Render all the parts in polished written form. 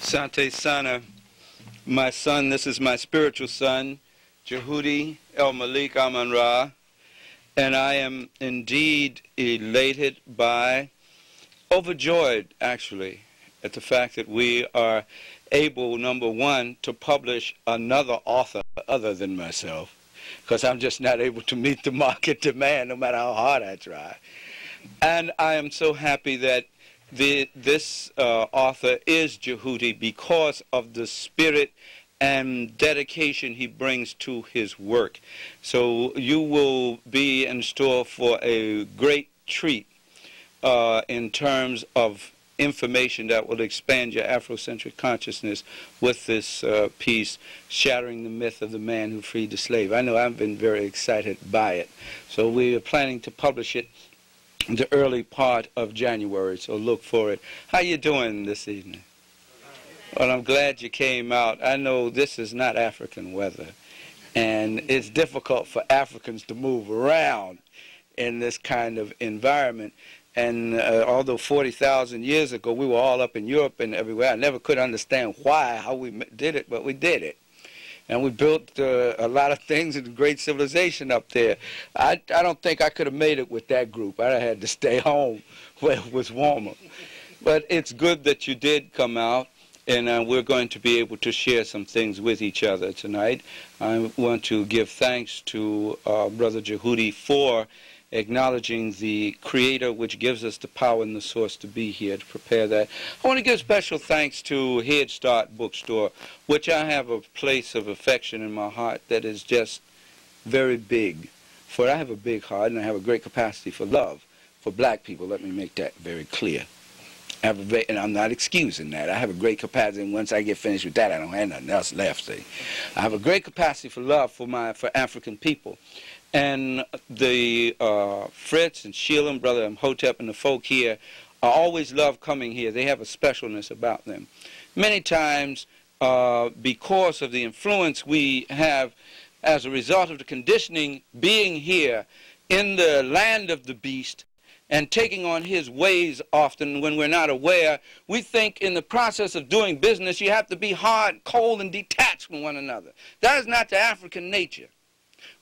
Sante Sana, my son, this is my spiritual son, Jehudi El Malik Aman Ra, and I am indeed elated by, overjoyed actually, at the fact that we are able, number one, to publish another author other than myself, because I'm just not able to meet the market demand no matter how hard I try. And I am so happy that this author is Jehudi because of the spirit and dedication he brings to his work. So you will be in store for a great treat in terms of information that will expand your Afrocentric consciousness with this piece, Shattering the Myth of the Man Who Freed the Slave. I know I've been very excited by it. So we are planning to publish it in the early part of January, so look for it. How you doing this evening? Well, I'm glad you came out. I know this is not African weather, and it's difficult for Africans to move around in this kind of environment. And although 40,000 years ago we were all up in Europe and everywhere, I never could understand how we did it, but we did it. And we built a lot of things in the great civilization up there. I don't think I could have made it with that group. I had to stay home where it was warmer. But it's good that you did come out, and we're going to be able to share some things with each other tonight. I want to give thanks to Brother Jehudi for acknowledging the Creator, which gives us the power and the source to be here to prepare that. I want to give special thanks to Head Start Bookstore, which I have a place of affection in my heart that is just very big. For I have a big heart and I have a great capacity for love for black people. Let me make that very clear. And I'm not excusing that. I have a great capacity, and once I get finished with that, I don't have nothing else left. See, I have a great capacity for love for African people. And the Fritz and Sheila and Brother Hotep and the folk here always love coming here. They have a specialness about them. Many times, because of the influence we have as a result of the conditioning being here in the land of the beast and taking on his ways often when we're not aware, we think in the process of doing business you have to be hard, cold, and detached from one another. That is not the African nature.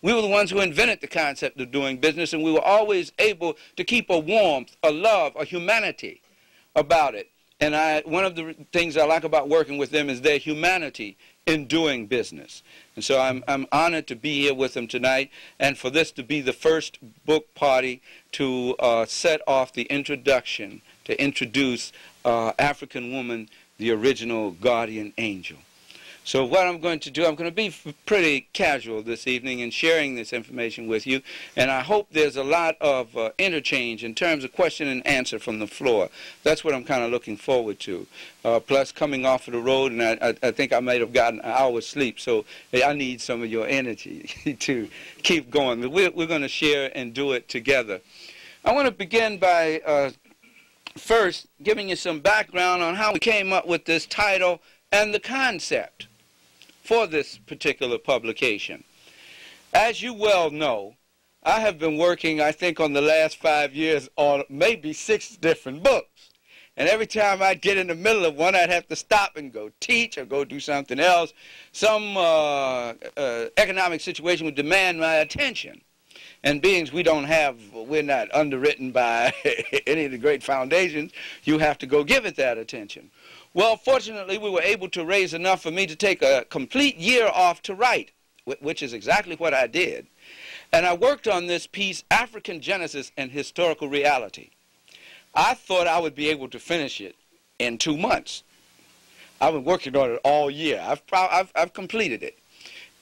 We were the ones who invented the concept of doing business, and we were always able to keep a warmth, a love, a humanity about it. And one of the things I like about working with them is their humanity in doing business. And so I'm honored to be here with them tonight, and for this to be the first book party to set off the introduction, to introduce African Woman, the original guardian angel. So what I'm going to do, I'm going to be pretty casual this evening in sharing this information with you, and I hope there's a lot of interchange in terms of question and answer from the floor. That's what I'm kind of looking forward to. Plus coming off of the road, and I think I might have gotten an hour's sleep, so I need some of your energy to keep going. We're going to share and do it together. I want to begin by first giving you some background on how we came up with this title and the concept for this particular publication. As you well know, I have been working, I think, on the last 5 years on maybe 6 different books. And every time I'd get in the middle of one, I'd have to stop and go teach or go do something else. Some economic situation would demand my attention. And being we're not underwritten by any of the great foundations, you have to go give it that attention. Well, fortunately, we were able to raise enough for me to take a complete year off to write, which is exactly what I did. And I worked on this piece, African Genesis and Historical Reality. I thought I would be able to finish it in 2 months. I've been working on it all year. I've completed it.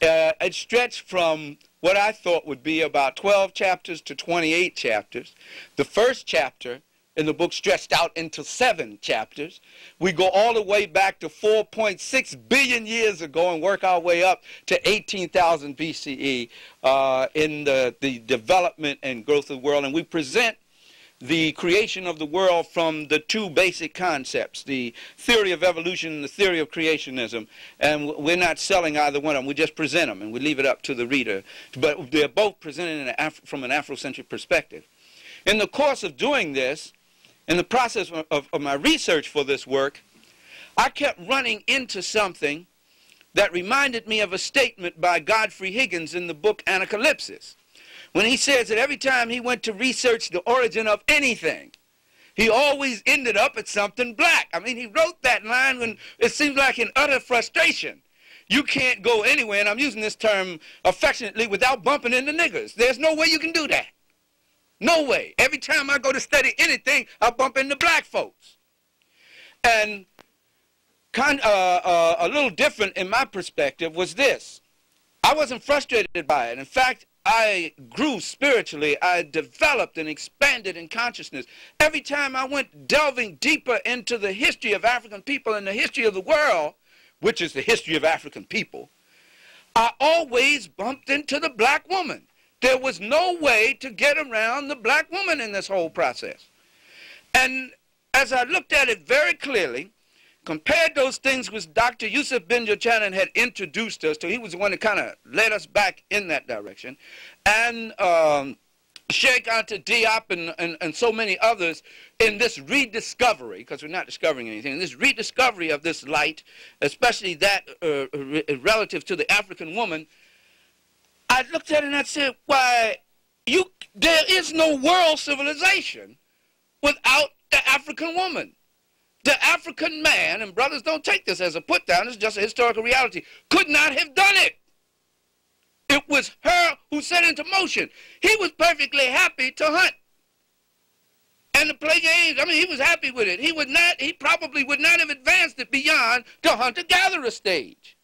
It stretched from what I thought would be about 12 chapters to 28 chapters. The first chapter in the book stretched out into 7 chapters. We go all the way back to 4.6 billion years ago and work our way up to 18,000 BCE in the development and growth of the world. And we present the creation of the world from the 2 basic concepts, the theory of evolution and the theory of creationism. And we're not selling either one of them. We just present them and we leave it up to the reader. But they're both presented from an Afrocentric perspective. In the course of doing this, in the process of my research for this work, I kept running into something that reminded me of a statement by Godfrey Higgins in the book Anacalypsis, when he says that every time he went to research the origin of anything, he always ended up at something black. I mean, he wrote that line when it seemed like in utter frustration. You can't go anywhere, and I'm using this term affectionately, without bumping into niggers. There's no way you can do that. No way. Every time I go to study anything, I bump into black folks. And a little different in my perspective was this. I wasn't frustrated by it. In fact, I grew spiritually. I developed and expanded in consciousness. Every time I went delving deeper into the history of African people and the history of the world, which is the history of African people, I always bumped into the black woman. There was no way to get around the black woman in this whole process. And as I looked at it very clearly, compared those things which Dr. Yusuf Benjamin had introduced us to, he was the one that kind of led us back in that direction, and Sheikh Anta Diop and so many others in this rediscovery, because we're not discovering anything, in this rediscovery of this light, especially that relative to the African woman, I looked at it and I said, why, there is no world civilization without the African woman. The African man, and brothers don't take this as a put down, it's just a historical reality, could not have done it. It was her who set into motion. He was perfectly happy to hunt and to play games. I mean, he was happy with it. He probably would not have advanced it beyond the hunter-gatherer stage.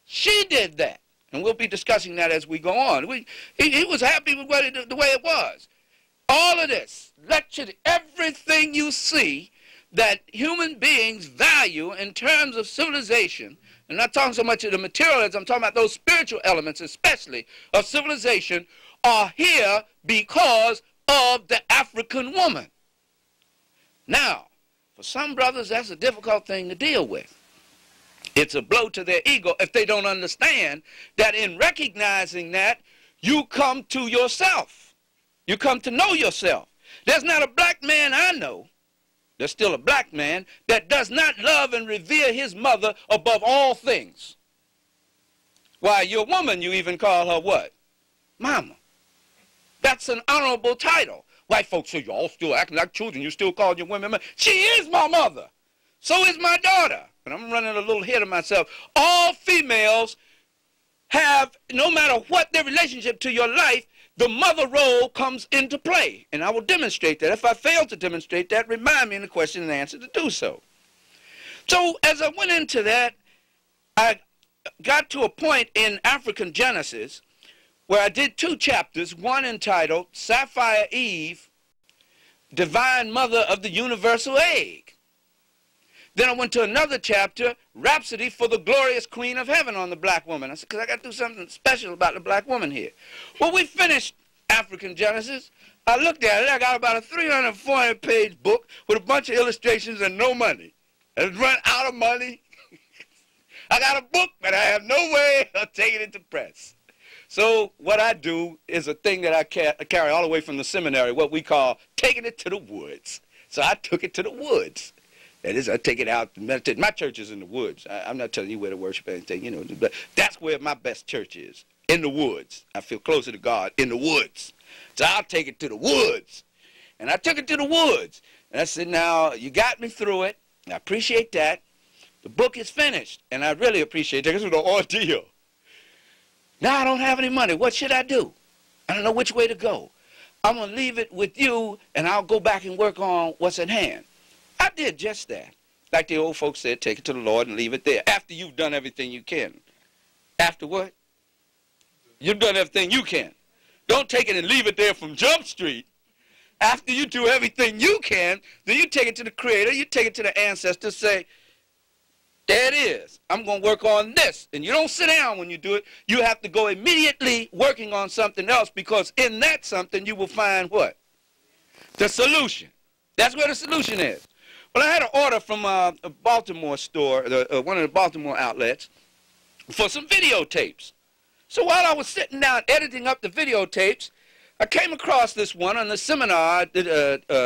She did that. And we'll be discussing that as we go on. He was happy with the way it was. All of this, lectured, everything you see that human beings value in terms of civilization, I'm not talking so much of the materialism, I'm talking about those spiritual elements, especially of civilization, are here because of the African woman. Now, for some brothers, that's a difficult thing to deal with. It's a blow to their ego if they don't understand that in recognizing that, you come to yourself. You come to know yourself. There's not a black man I know, there's still a black man, that does not love and revere his mother above all things. Why, your woman, you even call her what? Mama. That's an honorable title. White folks say, y'all still acting like children, you still call your women mother. She is my mother. So is my daughter. And I'm running a little ahead of myself. All females have, no matter what their relationship to your life, the mother role comes into play. And I will demonstrate that. If I fail to demonstrate that, remind me in the question and answer to do so. So as I went into that, I got to a point in African Genesis where I did 2 chapters, one entitled Sapphire Eve, Divine Mother of the Universal Egg. Then I went to another chapter, Rhapsody for the Glorious Queen of Heaven, on the black woman. I said, because I got to do something special about the black woman here. Well, we finished African Genesis. I looked at it. I got about a 340-page book with a bunch of illustrations and no money. I run out of money. I got a book, but I have no way of taking it to press. So what I do is a thing that I carry all the way from the seminary, what we call taking it to the woods. So I took it to the woods. That is, I take it out to meditate. My church is in the woods. I'm not telling you where to worship or anything, you know, but that's where my best church is, in the woods. I feel closer to God in the woods. So I'll take it to the woods. And I took it to the woods. And I said, now, you got me through it. I appreciate that. The book is finished. And I really appreciate that. This was an ordeal. Now I don't have any money. What should I do? I don't know which way to go. I'm going to leave it with you, and I'll go back and work on what's at hand. I did just that. Like the old folks said, take it to the Lord and leave it there. After you've done everything you can. After what? You've done everything you can. Don't take it and leave it there from Jump Street. After you do everything you can, then you take it to the Creator, you take it to the ancestors, say, there it is. I'm going to work on this. And you don't sit down when you do it. You have to go immediately working on something else, because in that something you will find what? The solution. That's where the solution is. Well, I had an order from a Baltimore store, one of the Baltimore outlets, for some videotapes. So while I was sitting down editing up the videotapes, I came across this one on the seminar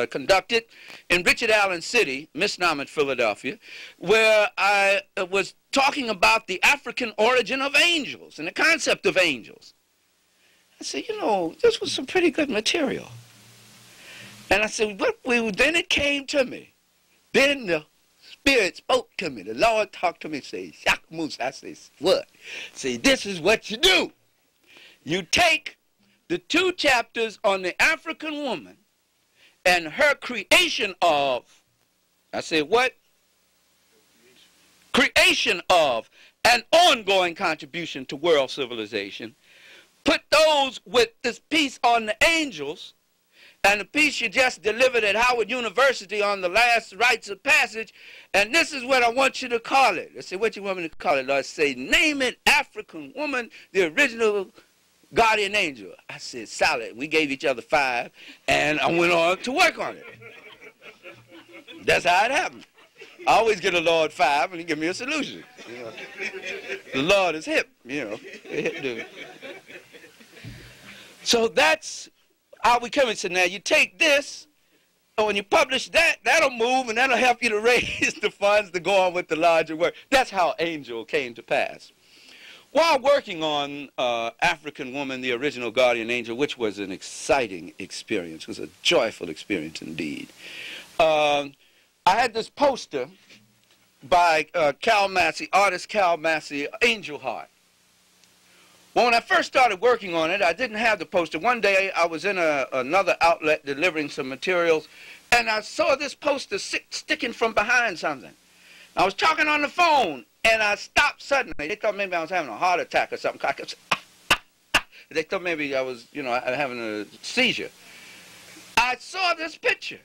conducted in Richard Allen City, Misnomer, Philadelphia, where I was talking about the African origin of angels and the concept of angels. I said, you know, this was some pretty good material. And I said, then it came to me. Then the Spirit spoke to me. The Lord talked to me and said, Ishakamusa. I said, what? See, this is what you do. You take the 2 chapters on the African woman and her creation of, I said what? Creation of an ongoing contribution to world civilization. Put those with this piece on the angels and the piece you just delivered at Howard University on the last rites of passage, and this is what I want you to call it. I said, what you want me to call it? I say, name it African woman, the original guardian angel. I said, solid. We gave each other 5, and I went on to work on it. That's how it happened. I always get a Lord 5, and he give me a solution. You know. The Lord is hip, you know. Hip dude. So that's how we come into now. You take this, and when you publish that, that'll move, and that'll help you to raise the funds to go on with the larger work. That's how Angel came to pass. While working on African Woman, the original guardian angel, which was an exciting experience, was a joyful experience indeed, I had this poster by Cal Massey, artist Cal Massey, Angel Heart. Well, when I first started working on it, I didn't have the poster. One day I was in another outlet delivering some materials, and I saw this poster sticking from behind something. I was talking on the phone, and I stopped suddenly. They thought maybe I was having a heart attack or something. I kept saying, They thought maybe I was, you know, having a seizure. I saw this picture,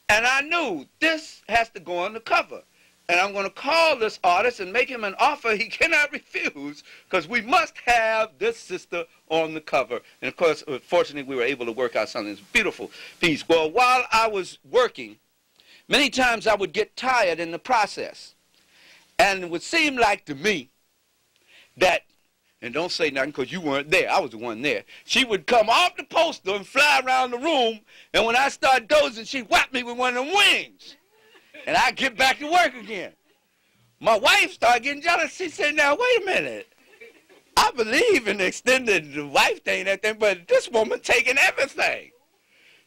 and I knew this has to go on the cover. And I'm going to call this artist and make him an offer he cannot refuse, because we must have this sister on the cover. And, of course, fortunately, we were able to work out something. It's a beautiful piece. Well, while I was working, many times I would get tired in the process. And it would seem like to me that, and don't say nothing because you weren't there, I was the one there, she would come off the poster and fly around the room, and when I started dozing, she'd whap me with one of them wings. And I'd get back to work again. My wife started getting jealous. She said, now, wait a minute. I believe in the extended wife thing, that thing, but this woman taking everything.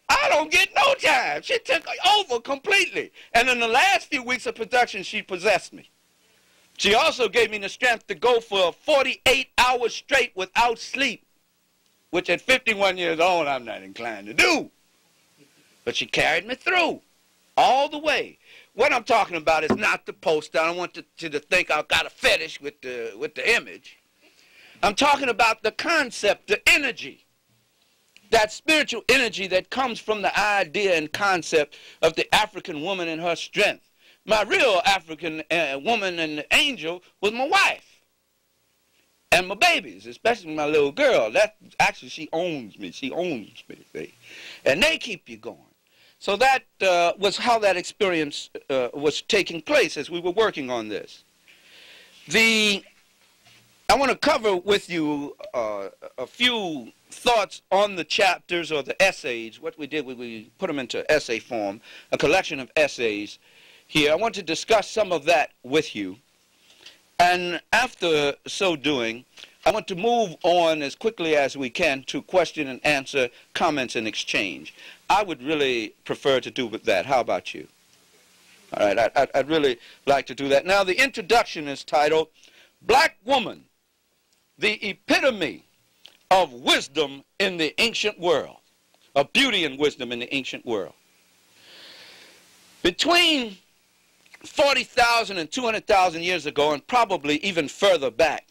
I don't get no time. She took over completely. And in the last few weeks of production, she possessed me. She also gave me the strength to go for 48 hours straight without sleep, which at 51 years old, I'm not inclined to do. But she carried me through all the way. What I'm talking about is not the poster. I don't want you to think I've got a fetish with the image. I'm talking about the concept, the energy, that spiritual energy that comes from the idea and concept of the African woman and her strength. My real African woman and angel was my wife and my babies, especially my little girl. That actually, she owns me. She owns me. See? And they keep you going. So that was how that experience was taking place as we were working on this. I want to cover with you a few thoughts on the chapters or the essays. What we did, we put them into essay form, a collection of essays here. I want to discuss some of that with you. And after so doing, I want to move on as quickly as we can to question and answer, comments and exchange. I would really prefer to do with that. How about you? All right, I'd really like to do that. Now, the introduction is titled, Black Woman, the Epitome of Wisdom in the Ancient World, of beauty and wisdom in the ancient world. Between 40,000 and 200,000 years ago, and probably even further back,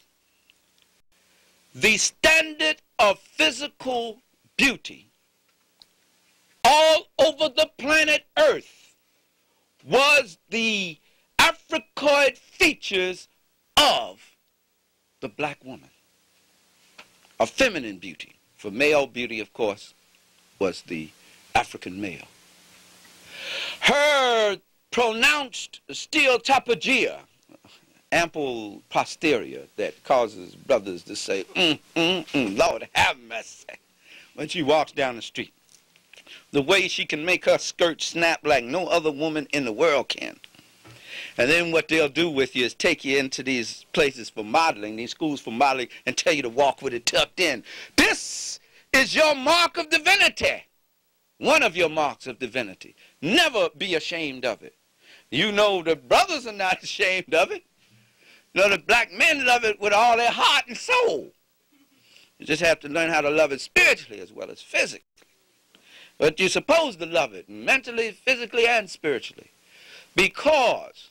the standard of physical beauty all over the planet Earth was the Africoid features of the black woman, a feminine beauty. For male beauty, of course, was the African male. Her pronounced steatophagia, ample posterior that causes brothers to say, Lord have mercy. when she walks down the street. The way she can make her skirt snap like no other woman in the world can. And then what they'll do with you is take you into these places for modeling, these schools for modeling, and tell you to walk with it tucked in. This is your mark of divinity. One of your marks of divinity. Never be ashamed of it. You know the brothers are not ashamed of it. You know the black men love it with all their heart and soul. You just have to learn how to love it spiritually as well as physically. But you're supposed to love it mentally, physically, and spiritually. Because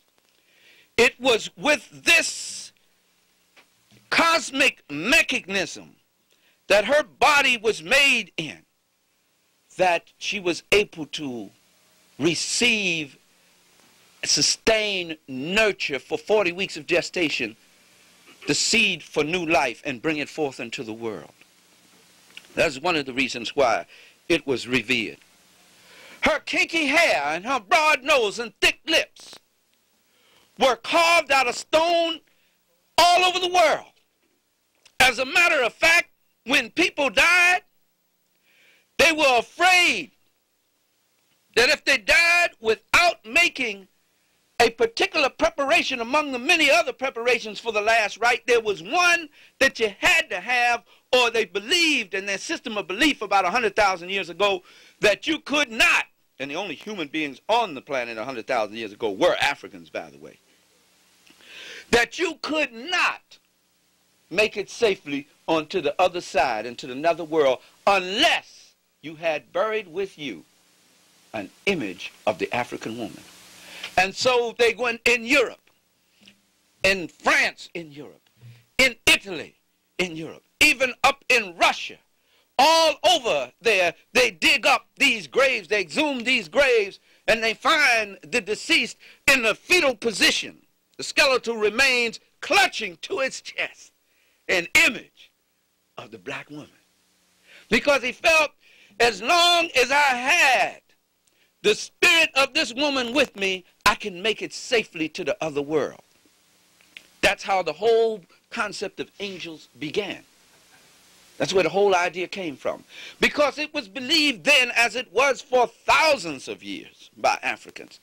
it was with this cosmic mechanism that her body was made in that she was able to receive, sustain, nurture for 40 weeks of gestation the seed for new life and bring it forth into the world. That's one of the reasons why it was revered. Her kinky hair and her broad nose and thick lips were carved out of stone all over the world. As a matter of fact, when people died, they were afraid that if they died without making a particular preparation among the many other preparations for the last rite, there was one that you had to have, or they believed in their system of belief about 100,000 years ago that you could not, and the only human beings on the planet 100,000 years ago were Africans, by the way, that you could not make it safely onto the other side, into another world, unless you had buried with you an image of the African woman. And so they went in Europe, in France in Europe, in Italy in Europe, even up in Russia, all over there, they dig up these graves, they exhume these graves, and they find the deceased in the fetal position, the skeletal remains clutching to its chest, an image of the black woman. Because he felt, as long as I had the spirit of this woman with me, I can make it safely to the other world. That's how the whole concept of angels began. That's where the whole idea came from. Because it was believed then, as it was for thousands of years by Africans,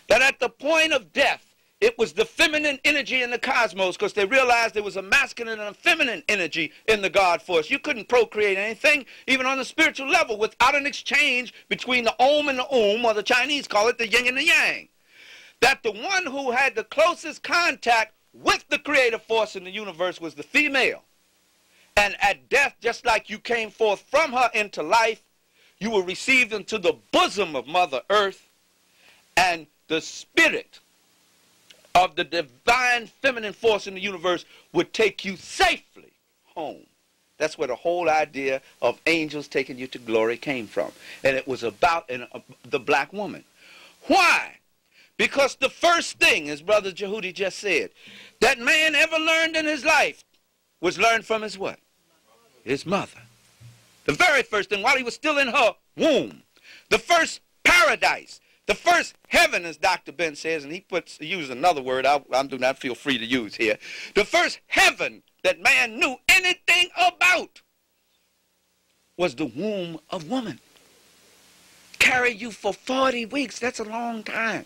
that at the point of death, it was the feminine energy in the cosmos, because they realized there was a masculine and a feminine energy in the God force. You couldn't procreate anything, even on the spiritual level, without an exchange between the Om and the or the Chinese call it the yin and the yang. That the one who had the closest contact with the creative force in the universe was the female. And at death, just like you came forth from her into life, you were received into the bosom of Mother Earth, and the spirit of the divine feminine force in the universe would take you safely home. That's where the whole idea of angels taking you to glory came from. And it was about the black woman. Why? Because the first thing, as Brother Jehudi just said, that man ever learned in his life was learned from his what? His mother. The very first thing, while he was still in her womb. The first paradise. The first heaven, as Dr. Ben says, and he uses another word I do not feel free to use here. The first heaven that man knew anything about was the womb of woman. Carry you for 40 weeks, that's a long time.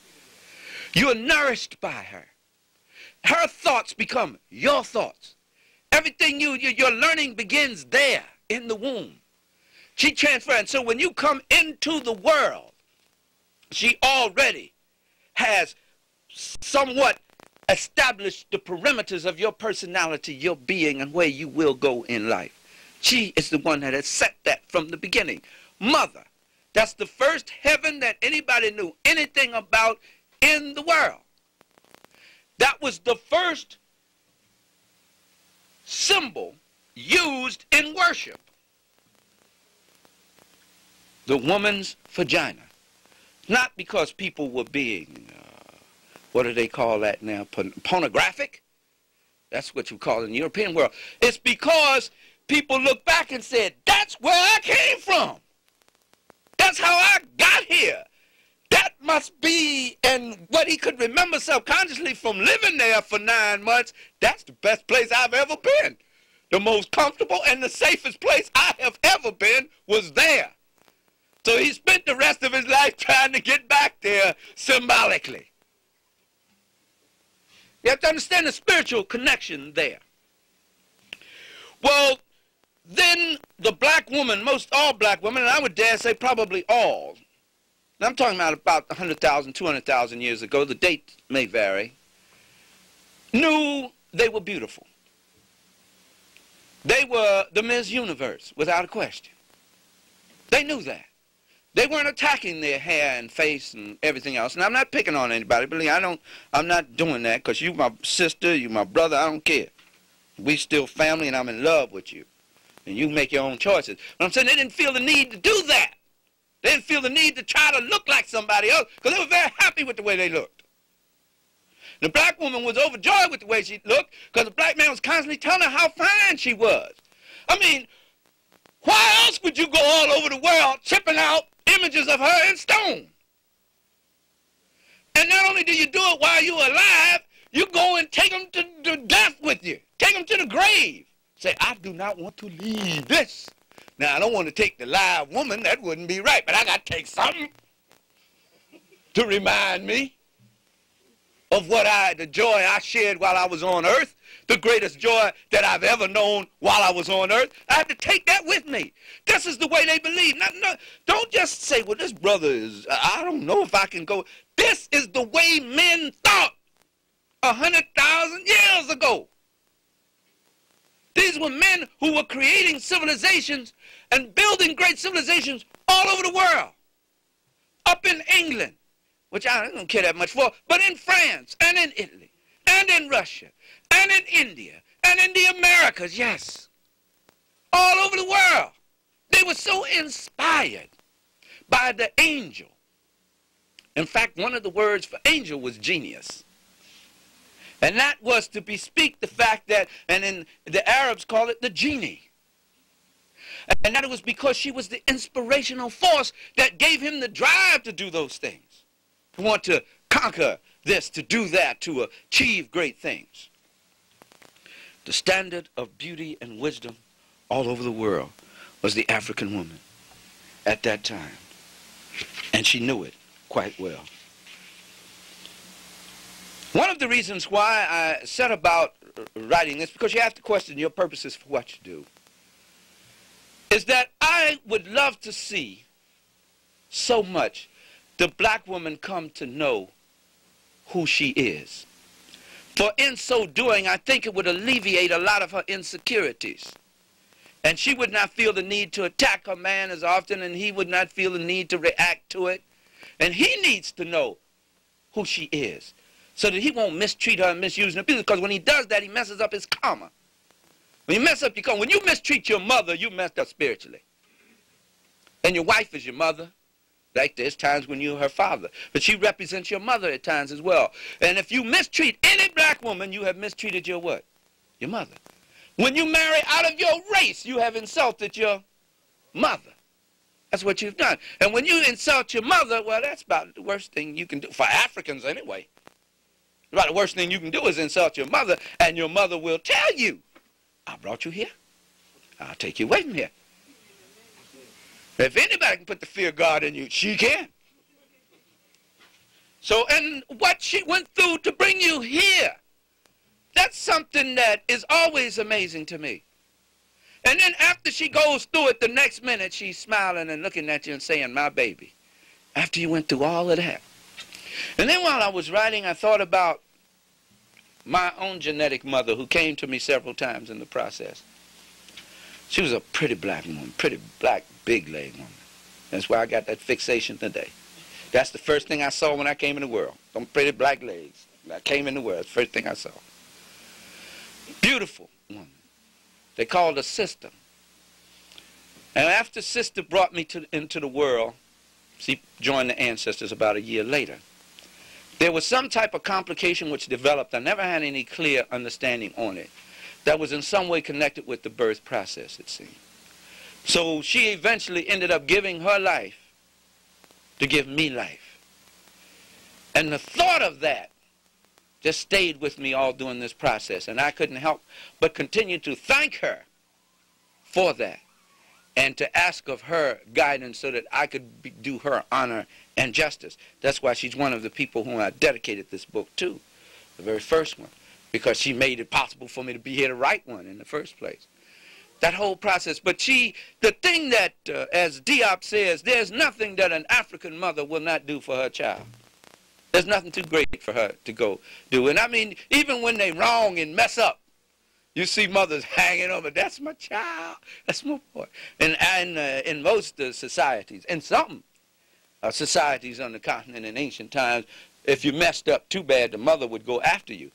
You're nourished by her. Her thoughts become your thoughts. Everything your learning begins there in the womb. She transfers, and so when you come into the world, she already has somewhat established the perimeters of your personality, your being, and where you will go in life. She is the one that has set that from the beginning. Mother, that's the first heaven that anybody knew anything about in the world. That was the first symbol used in worship. The woman's vagina. Not because people were being, what do they call that now, pornographic? That's what you call it in the European world. It's because people look back and said, that's where I came from. That's how I got here. That must be, and what he could remember subconsciously from living there for 9 months, that's the best place I've ever been. The most comfortable and the safest place I have ever been was there. So he spent the rest of his life trying to get back there symbolically. You have to understand the spiritual connection there. Well, then the black woman, most all black women, and I would dare say probably all, and I'm talking about 100,000, 200,000 years ago, the date may vary, knew they were beautiful. They were the Miss Universe, without a question. They knew that. They weren't attacking their hair and face and everything else. And I'm not picking on anybody. Believe I'm not doing that because you my sister, you my brother, I don't care. We still family and I'm in love with you. And you make your own choices. But I'm saying they didn't feel the need to do that. They didn't feel the need to try to look like somebody else because they were very happy with the way they looked. The black woman was overjoyed with the way she looked because the black man was constantly telling her how fine she was. I mean, why else would you go all over the world chipping out images of her in stone? And not only do you do it while you're alive, you go and take them to death with you. Take them to the grave. Say, I do not want to leave this. Now, I don't want to take the live woman. That wouldn't be right. But I got to take something to remind me of the joy I shared while I was on earth, the greatest joy that I've ever known while I was on earth. I had to take that with me. This is the way they believe. Don't just say, well, this brother is, I don't know if I can go. This is the way men thought 100,000 years ago. These were men who were creating civilizations and building great civilizations all over the world. Up in England, which I don't care that much for, but in France, and in Italy, and in Russia, and in India, and in the Americas, yes. All over the world. They were so inspired by the angel. In fact, one of the words for angel was genius. And that was to bespeak the fact that, and in the Arabs call it the genie. And that it was because she was the inspirational force that gave him the drive to do those things. To want to conquer this, to do that, to achieve great things. The standard of beauty and wisdom all over the world was the African woman at that time. And she knew it quite well. One of the reasons why I set about writing this, because you have to question your purposes for what you do, is that I would love to see so much the black woman come to know who she is. For in so doing, I think it would alleviate a lot of her insecurities. And she would not feel the need to attack her man as often, and he would not feel the need to react to it. And he needs to know who she is, so that he won't mistreat her and misuse her, because when he does that, he messes up his karma. When you mess up your karma, when you mistreat your mother, you messed up spiritually. And your wife is your mother. Like there's times when you're her father. But she represents your mother at times as well. And if you mistreat any black woman, you have mistreated your what? Your mother. When you marry out of your race, you have insulted your mother. That's what you've done. And when you insult your mother, well, that's about the worst thing you can do. For Africans anyway. About the worst thing you can do is insult your mother, and your mother will tell you, I brought you here. I'll take you away from here. If anybody can put the fear of God in you, she can. So, and what she went through to bring you here, that's something that is always amazing to me. And then after she goes through it, the next minute she's smiling and looking at you and saying, my baby, after you went through all of that. And then while I was writing, I thought about my own genetic mother, who came to me several times in the process. She was a pretty black woman, pretty black, big-leg woman. That's why I got that fixation today. That's the first thing I saw when I came in the world. Them pretty black legs. I came in the world, the first thing I saw. Beautiful woman. They called her Sister. And after Sister brought me into the world, she joined the ancestors about a year later. There was some type of complication which developed. I never had any clear understanding on it. That was in some way connected with the birth process, it seemed. So she eventually ended up giving her life to give me life. And the thought of that just stayed with me all during this process. And I couldn't help but continue to thank her for that and to ask of her guidance so that I could do her honor and justice. That's why she's one of the people whom I dedicated this book to, the very first one, because she made it possible for me to be here to write one in the first place. That whole process. But the thing that, as Diop says, there's nothing that an African mother will not do for her child. There's nothing too great for her to go do. And I mean, even when they wrong and mess up, you see mothers hanging over, that's my child, that's my boy. And in most societies, in some societies on the continent in ancient times, if you messed up too bad, the mother would go after you.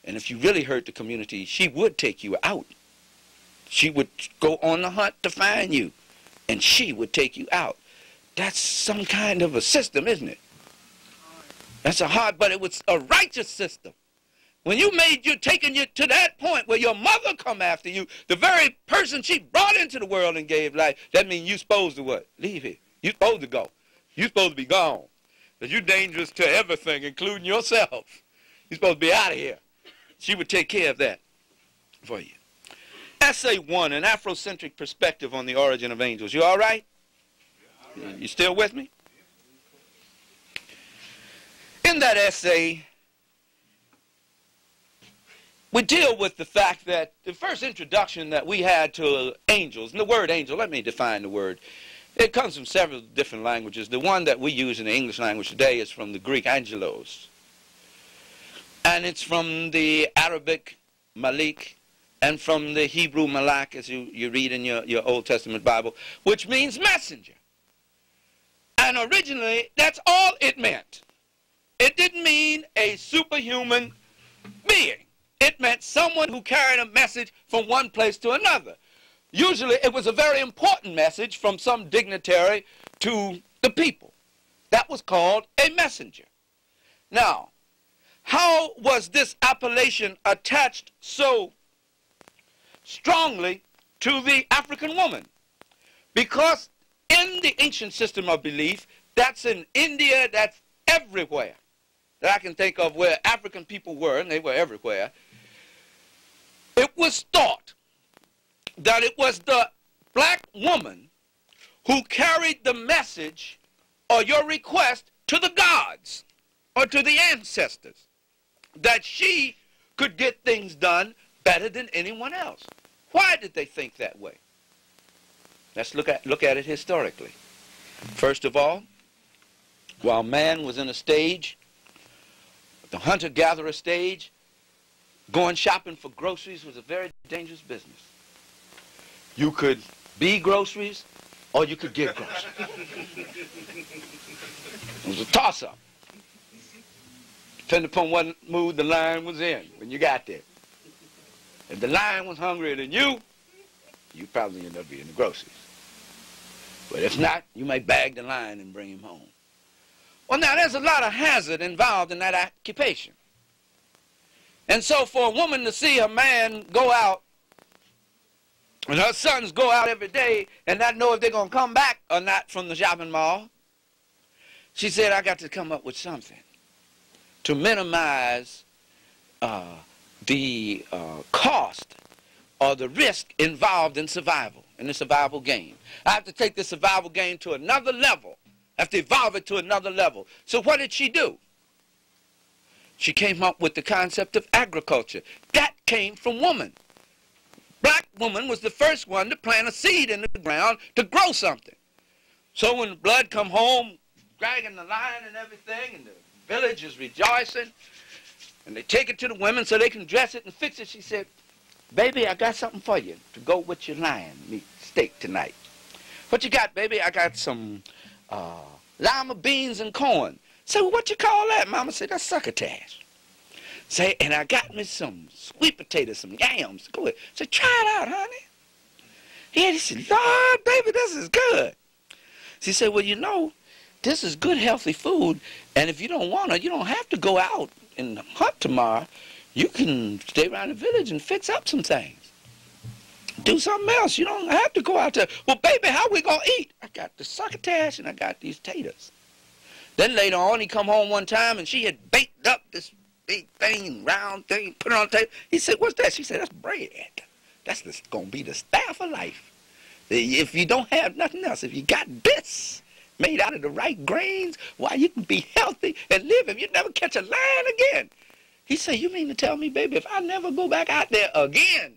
And if you really hurt the community, she would take you out. She would go on the hunt to find you, and she would take you out. That's some kind of a system, isn't it? That's a hard, but it was a righteous system. When you taking you to that point where your mother come after you, the very person she brought into the world and gave life, that means you supposed to what? Leave here. You supposed to go. You supposed to be gone. Because you're dangerous to everything, including yourself. You're supposed to be out of here. She would take care of that for you. Essay 1, an Afrocentric perspective on the origin of angels. You all right? You still with me? In that essay, we deal with the fact that the first introduction that we had to angels, and the word angel, let me define the word. It comes from several different languages. The one that we use in the English language today is from the Greek angelos. And it's from the Arabic malik, and from the Hebrew malak, as you read in your Old Testament Bible, which means messenger. And originally, that's all it meant. It didn't mean a superhuman being. It meant someone who carried a message from one place to another. Usually, it was a very important message from some dignitary to the people. That was called a messenger. Now, how was this appellation attached so strongly to the African woman? Because in the ancient system of belief, that's in India, that's everywhere that I can think of where African people were, and they were everywhere, it was thought that it was the black woman who carried the message or your request to the gods or to the ancestors, that she could get things done better than anyone else. Why did they think that way? Let's look at it historically. First of all, while man was in a stage, the hunter-gatherer stage, going shopping for groceries was a very dangerous business. You could be groceries or you could get groceries. It was a toss-up. Depending upon what mood the lion was in when you got there. If the lion was hungrier than you probably end up being the groceries. But if not, you might bag the lion and bring him home. Well, now, there's a lot of hazard involved in that occupation. And so for a woman to see her man go out and her sons go out every day and not know if they're going to come back or not from the shopping mall, she said, I got to come up with something to minimize the cost or the risk involved in survival, in the survival game. I have to take the survival game to another level. I have to evolve it to another level. So what did she do? She came up with the concept of agriculture. That came from woman. Black woman was the first one to plant a seed in the ground to grow something. So when the blood come home, dragging the lion and everything, and the village is rejoicing, and they take it to the women so they can dress it and fix it, she said, baby, I got something for you to go with your lion meat steak tonight. What you got, baby? I got some lima beans and corn. Say, well, what you call that? Mama said, that's succotash. Say, and I got me some sweet potatoes, some yams. Go ahead. Say, try it out, honey. Yeah, he said, Lord, baby, this is good. She said, well, you know, this is good, healthy food, and if you don't want it, you don't have to go out and hunt tomorrow. You can stay around the village and fix up some things. Do something else. You don't have to go out there. Well, baby, how we going to eat? I got the succotash and I got these taters. Then later on, he come home one time and she had baked up this big thing, round thing, put it on the table. He said, what's that? She said, that's bread. That's going to be the staff of life. If you don't have nothing else, if you got this made out of the right grains, why, you can be healthy and live if you never catch a lion again. He said, you mean to tell me, baby, if I never go back out there again,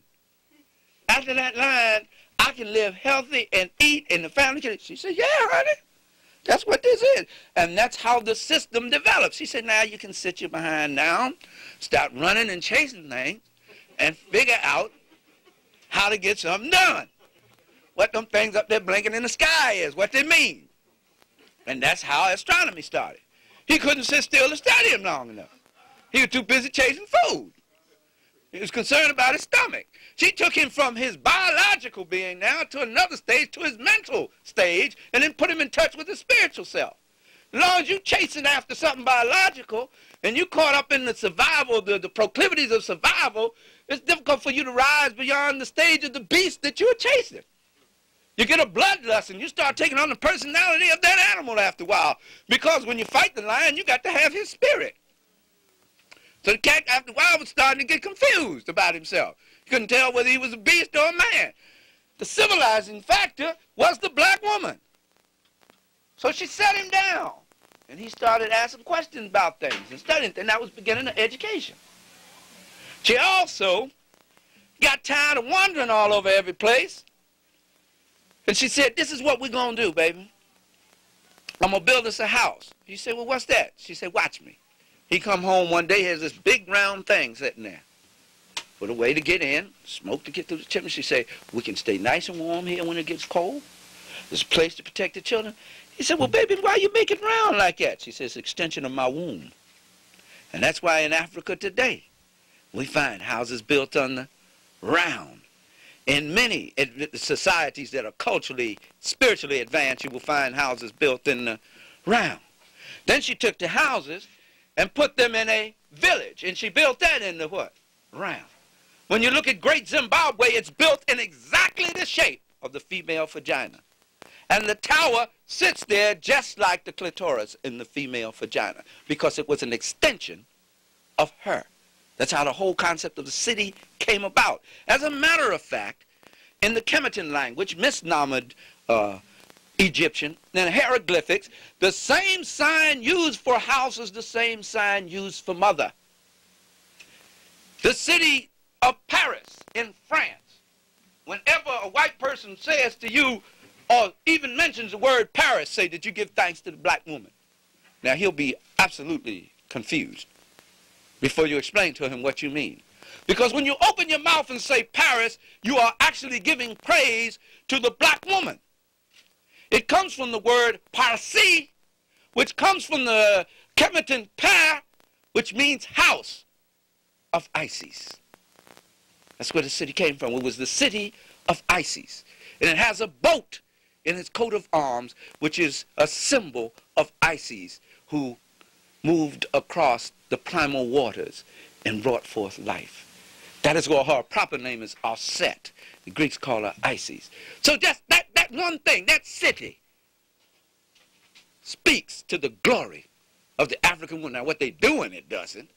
after that lion, I can live healthy and eat and the family can? She said, yeah, honey. That's what this is. And that's how the system develops. He said, now you can sit your behind down, start running and chasing things, and figure out how to get something done. What them things up there blinking in the sky is, what they mean. And that's how astronomy started. He couldn't sit still to study him long enough. He was too busy chasing food. He was concerned about his stomach. She took him from his biological being now to another stage, to his mental stage, and then put him in touch with his spiritual self. As long as you're chasing after something biological and you caught up in the survival, the proclivities of survival, it's difficult for you to rise beyond the stage of the beast that you're chasing. You get a bloodlust and you start taking on the personality of that animal after a while. Because when you fight the lion, you got to have his spirit. So the cat, after a while, was starting to get confused about himself. He couldn't tell whether he was a beast or a man. The civilizing factor was the black woman. So she set him down. And he started asking questions about things and studying. And that was beginning of education. She also got tired of wandering all over every place. And she said, this is what we're going to do, baby. I'm going to build us a house. He said, well, what's that? She said, watch me. He come home one day, has this big round thing sitting there. With a way to get in, smoke to get through the chimney. She said, we can stay nice and warm here when it gets cold. There's a place to protect the children. He said, well, baby, why you make it round like that? She says, extension of my womb. And that's why in Africa today, we find houses built on the round. In many societies that are culturally, spiritually advanced, you will find houses built in the round. Then she took the houses and put them in a village, and she built that in the what? Round. When you look at Great Zimbabwe, it's built in exactly the shape of the female vagina. And the tower sits there just like the clitoris in the female vagina, because it was an extension of her. That's how the whole concept of the city came about. As a matter of fact, in the Kemetan language, misnomered Egyptian, and hieroglyphics, the same sign used for house is the same sign used for mother. The city of Paris in France, whenever a white person says to you, or even mentions the word Paris, say, did you give thanks to the black woman? Now he'll be absolutely confused before you explain to him what you mean. Because when you open your mouth and say Paris, you are actually giving praise to the black woman. It comes from the word Parsi, which comes from the Kemetan Pa, which means house of Isis. That's where the city came from. It was the city of Isis. And it has a boat in its coat of arms, which is a symbol of Isis, who moved across the primal waters and brought forth life. That is why her proper name is Aset. The Greeks call her Isis. So just that one thing, that city, speaks to the glory of the African woman. Now what they do in it doesn't,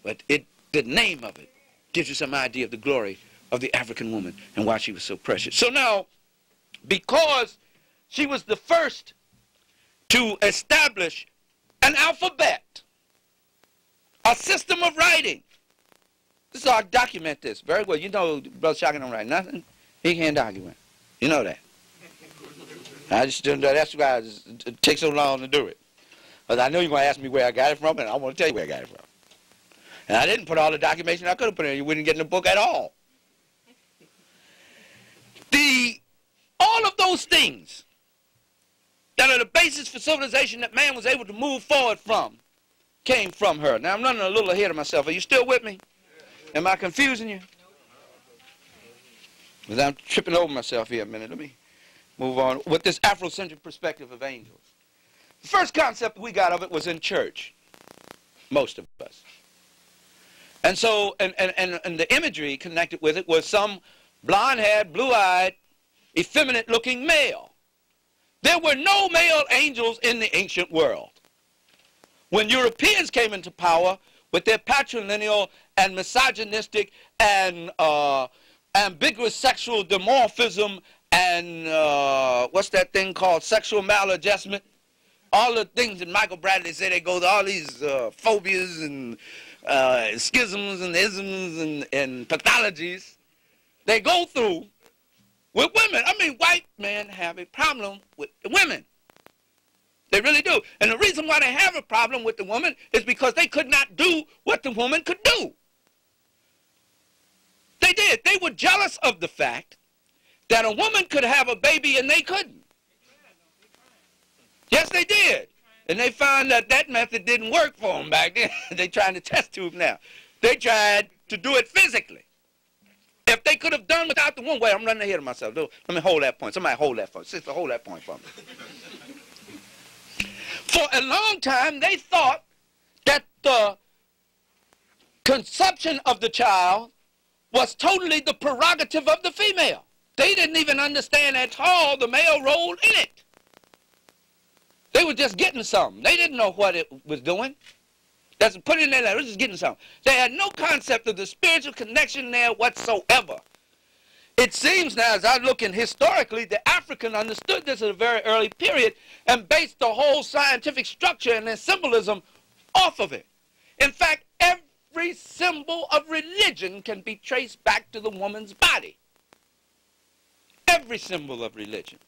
but the name of it gives you some idea of the glory of the African woman and why she was so precious. So now, because she was the first to establish an alphabet, a system of writing. This is how I document this very well. You know Brother Shaka don't write nothing. He can't document. You know that. That's why it takes so long to do it. Because I know you're going to ask me where I got it from, and I want to tell you where I got it from. And I didn't put all the documentation I could have put in. You wouldn't get in the book at all. All of those things that are the basis for civilization that man was able to move forward from came from her. Now, I'm running a little ahead of myself. Are you still with me? Am I confusing you? Because I'm tripping over myself here a minute. Let me move on with this Afrocentric perspective of angels. The first concept we got of it was in church, most of us. And so, and the imagery connected with it was some blonde-haired, blue-eyed, effeminate-looking male. There were no male angels in the ancient world. When Europeans came into power, with their patrilineal and misogynistic and ambiguous sexual dimorphism and what's that thing called, sexual maladjustment? All the things that Michael Bradley said, they go to all these phobias and schisms and isms and pathologies they go through with women. I mean, white men have a problem with the women. They really do. And the reason why they have a problem with the woman is because they could not do what the woman could do. They did. They were jealous of the fact that a woman could have a baby and they couldn't. Yes, they did. And they found that that method didn't work for them back then. They're trying to test tube now. They tried to do it physically. If they could have done without the woman, wait, I'm running ahead of myself. Let me hold that point. Somebody hold that for me. Sister, hold that point for me. For a long time, they thought that the conception of the child was totally the prerogative of the female. They didn't even understand at all the male role in it. They were just getting something. They didn't know what it was doing. That's put it in there, it was just getting something. They had no concept of the spiritual connection there whatsoever. It seems now, as I look in historically, the African understood this at a very early period and based the whole scientific structure and their symbolism off of it. In fact, every symbol of religion can be traced back to the woman's body. Every symbol of religion.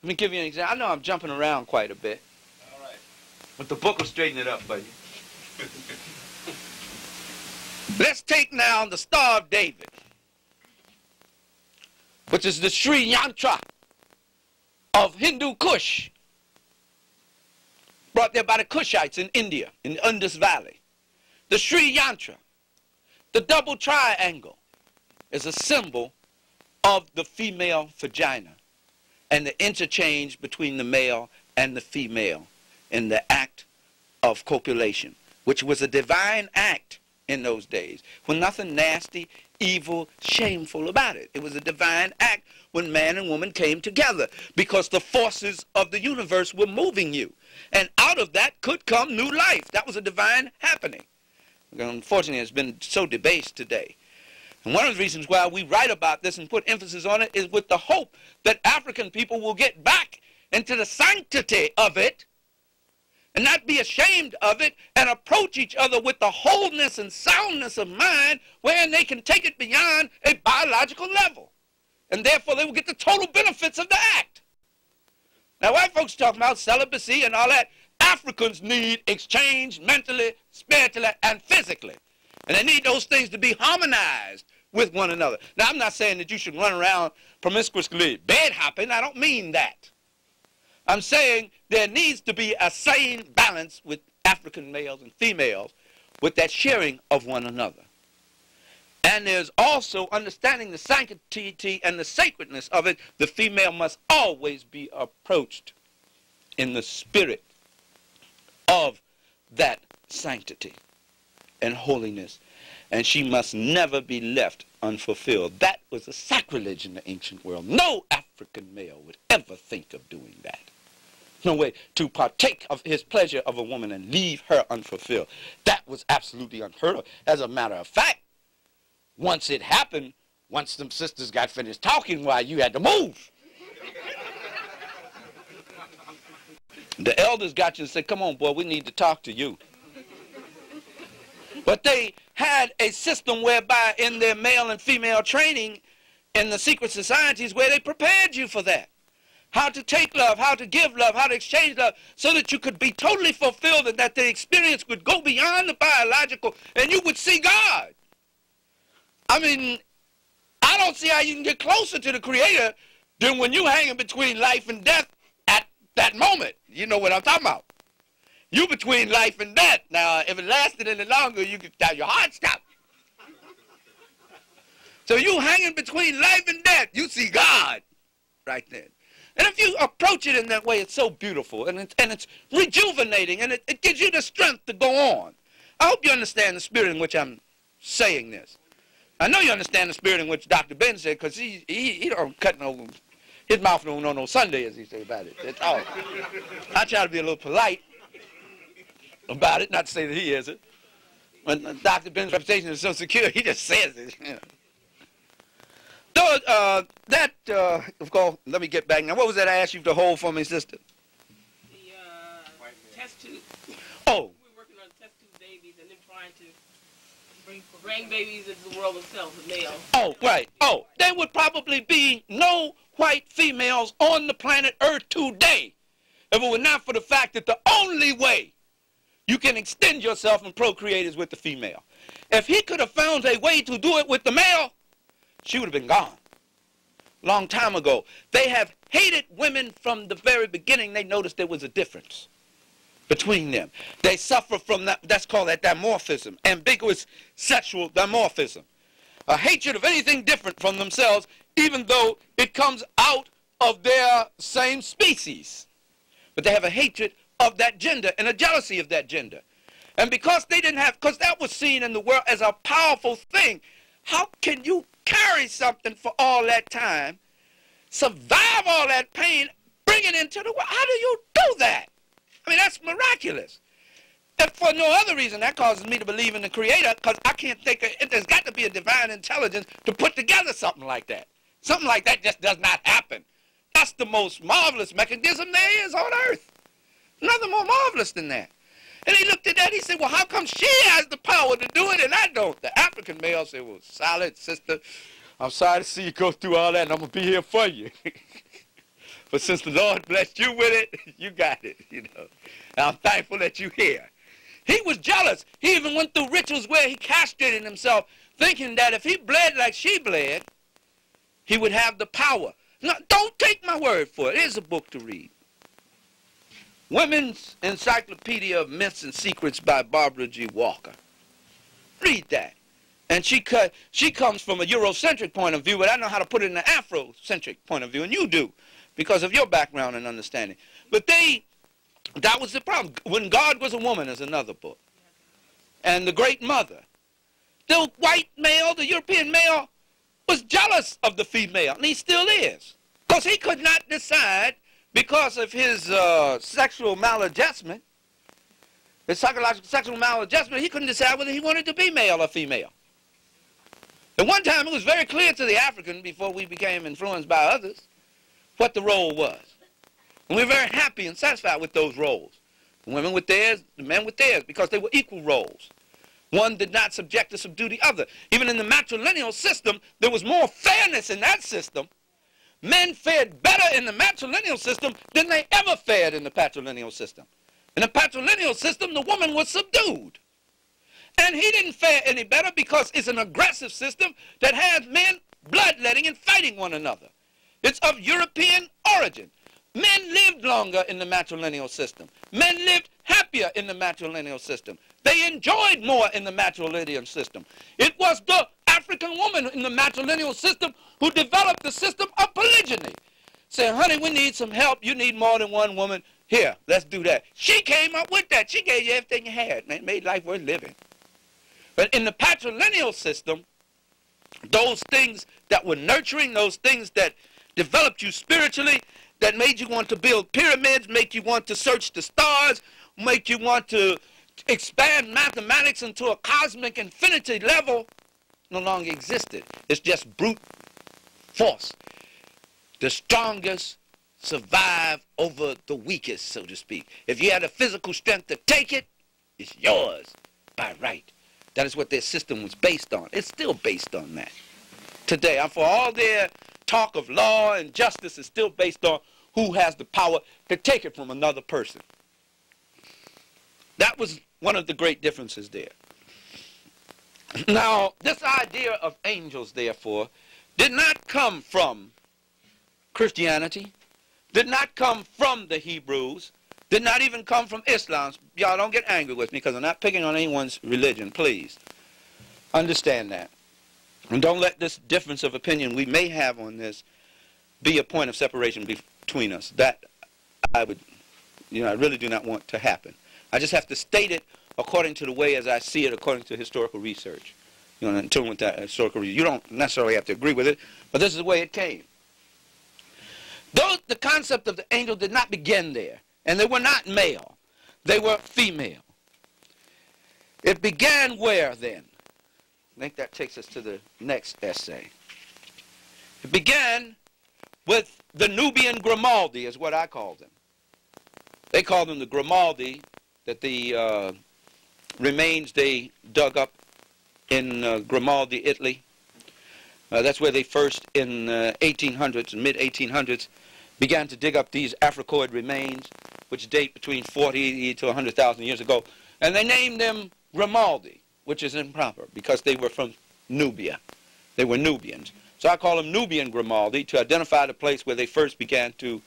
Let me give you an example. I know I'm jumping around quite a bit. All right. But the book will straighten it up for you. Let's take now the Star of David, which is the Sri Yantra of Hindu Kush, brought there by the Kushites in India, in the Indus Valley. The Sri Yantra, the double triangle, is a symbol of the female vagina and the interchange between the male and the female in the act of copulation, which was a divine act in those days, when nothing nasty, evil, shameful about it. It was a divine act when man and woman came together because the forces of the universe were moving you. And out of that could come new life. That was a divine happening. Unfortunately, it's been so debased today. And one of the reasons why we write about this and put emphasis on it is with the hope that African people will get back into the sanctity of it and not be ashamed of it and approach each other with the wholeness and soundness of mind wherein they can take it beyond a biological level. And therefore they will get the total benefits of the act. Now white folks talk about celibacy and all that. Africans need exchange mentally, spiritually, and physically. And they need those things to be harmonized with one another. Now I'm not saying that you should run around promiscuously bed hopping. I don't mean that. I'm saying there needs to be a sane balance with African males and females with that sharing of one another. And there's also understanding the sanctity and the sacredness of it. The female must always be approached in the spirit of that sanctity and holiness. And she must never be left unfulfilled. That was a sacrilege in the ancient world. No African male would ever think of doing that. No way to partake of his pleasure of a woman and leave her unfulfilled. That was absolutely unheard of. As a matter of fact, once it happened, once them sisters got finished talking, why, you had to move. The elders got you and said, come on, boy, we need to talk to you. But they had a system whereby in their male and female training in the secret societies where they prepared you for that. How to take love, how to give love, how to exchange love, so that you could be totally fulfilled and that the experience would go beyond the biological and you would see God. I mean, I don't see how you can get closer to the Creator than when you're hanging between life and death at that moment. You know what I'm talking about. You between life and death. Now, if it lasted any longer, you could your heart stop. So you hanging between life and death, you see God right then. And if you approach it in that way, it's so beautiful, and it's rejuvenating, and it gives you the strength to go on. I hope you understand the spirit in which I'm saying this. I know you understand the spirit in which Dr. Ben said, because he don't cut no, his mouth don't know no Sunday, as he say about it. That's all. I try to be a little polite about it, not to say that he isn't. when Dr. Ben's reputation is so secure, he just says it. So, of course, let me get back now. What was that I asked you to hold for me, sister? The test tube. Oh. We're working on test tube babies and then trying to bring babies into the world themselves, the male. Oh, right. Oh, there would probably be no white females on the planet Earth today if it were not for the fact that the only way you can extend yourself and procreate is with the female. If he could have found a way to do it with the male, she would have been gone. Long time ago. They have hated women from the very beginning. They noticed there was a difference between them. They suffer from that, that's called that dimorphism, ambiguous sexual dimorphism. A hatred of anything different from themselves, even though it comes out of their same species. But they have a hatred of that gender and a jealousy of that gender. And because they didn't have, because that was seen in the world as a powerful thing, how can you carry something for all that time, survive all that pain, bring it into the world? How do you do that? I mean, that's miraculous. If for no other reason, that causes me to believe in the Creator, because I can't think of it. There's got to be a divine intelligence to put together something like that. Something like that just does not happen. That's the most marvelous mechanism there is on earth. Nothing more marvelous than that. And he looked at that, he said, well, how come she has the power to do it and I don't? The African male said, well, silent sister, I'm sorry to see you go through all that, and I'm going to be here for you. But since the Lord blessed you with it, you got it, you know. And I'm thankful that you're here. He was jealous. He even went through rituals where he castrated himself, thinking that if he bled like she bled, he would have the power. Now, don't take my word for it. Here's a book to read. Women's Encyclopedia of Myths and Secrets by Barbara G. Walker. Read that. And she comes from a Eurocentric point of view, but I know how to put it in an Afrocentric point of view, and you do, because of your background and understanding. But that was the problem. When God Was a Woman is another book. And The Great Mother. The white male, the European male, was jealous of the female, and he still is. Because he could not decide, because of his sexual maladjustment, his psychological sexual maladjustment, he couldn't decide whether he wanted to be male or female. At one time, it was very clear to the African, before we became influenced by others, what the role was. And we were very happy and satisfied with those roles. The women with theirs, the men with theirs, because they were equal roles. One did not subject or subdue the other. Even in the matrilineal system, there was more fairness in that system. Men fared better in the matrilineal system than they ever fared in the patrilineal system. In the patrilineal system, the woman was subdued. And he didn't fare any better because it's an aggressive system that has men bloodletting and fighting one another. It's of European origin. Men lived longer in the matrilineal system. Men lived happier in the matrilineal system. They enjoyed more in the matrilineal system. It was the African woman in the matrilineal system who developed the system of polygyny. Saying, honey, we need some help. You need more than one woman. Here, let's do that. She came up with that. She gave you everything you had, and it made life worth living. But in the patrilineal system, those things that were nurturing, those things that developed you spiritually, that made you want to build pyramids, make you want to search the stars, make you want to expand mathematics into a cosmic infinity level, no longer existed. It's just brute force. The strongest survive over the weakest, so to speak. If you had the physical strength to take it, it's yours by right. That is what their system was based on. It's still based on that. Today, for all their talk of law and justice, is still based on who has the power to take it from another person. That was one of the great differences there. Now, this idea of angels, therefore, did not come from Christianity, did not come from the Hebrews, did not even come from Islam. Y'all don't get angry with me because I'm not picking on anyone's religion, please. Understand that. And don't let this difference of opinion we may have on this be a point of separation between us. That I really do not want to happen. I just have to state it according to the way as I see it, according to historical research. You know, in tune with that historical research. You don't necessarily have to agree with it, but this is the way it came. Though the concept of the angel did not begin there, and they were not male, they were female. It began where then? I think that takes us to the next essay. It began with the Nubian Grimaldi, is what I call them. They call them the Grimaldi, that the remains they dug up in Grimaldi, Italy. That's where they first, in 1800s, mid-1800s, began to dig up these Africoid remains, which date between 40 to 100,000 years ago. And they named them Grimaldi, which is improper, because they were from Nubia. They were Nubians. So I call them Nubian Grimaldi to identify the place where they first began to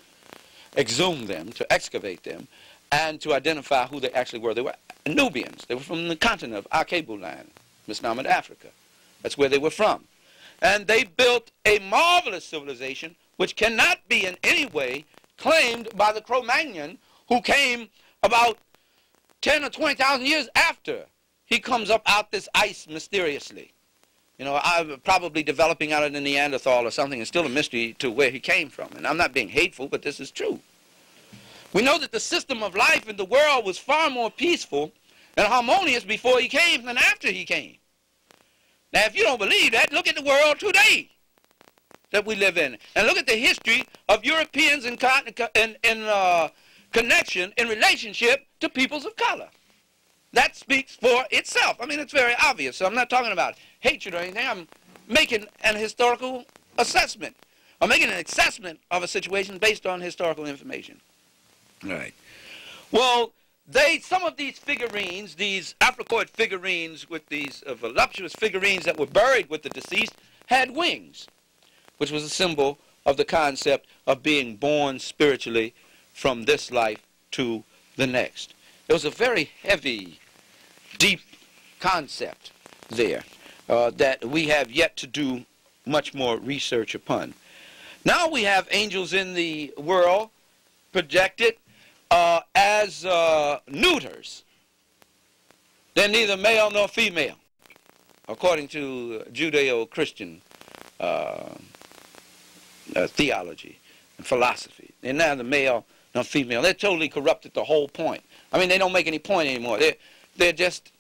exhume them, to excavate them, and to identify who they actually were. They were Nubians. They were from the continent of Akebu land, misnomed Africa. That's where they were from. And they built a marvelous civilization which cannot be in any way claimed by the Cro-Magnon, who came about 10 or 20,000 years after. He comes up out this ice mysteriously. You know, I'm probably developing out of the Neanderthal or something. It's still a mystery to where he came from. And I'm not being hateful, but this is true. We know that the system of life in the world was far more peaceful and harmonious before he came than after he came. Now, if you don't believe that, look at the world today that we live in. And look at the history of Europeans in connection, in relationship to peoples of color. That speaks for itself. I mean, it's very obvious. So I'm not talking about hatred or anything. I'm making an historical assessment. I'm making an assessment of a situation based on historical information. All right. Well, some of these figurines, these Africoid figurines with these voluptuous figurines that were buried with the deceased, had wings, which was a symbol of the concept of being born spiritually from this life to the next. It was a very heavy, deep concept there that we have yet to do much more research upon. Now we have angels in the world projected as neuters. They're neither male nor female, according to Judeo-Christian theology and philosophy. They're neither male nor female. They're totally corrupted the whole point. I mean, they don't make any point anymore. They're just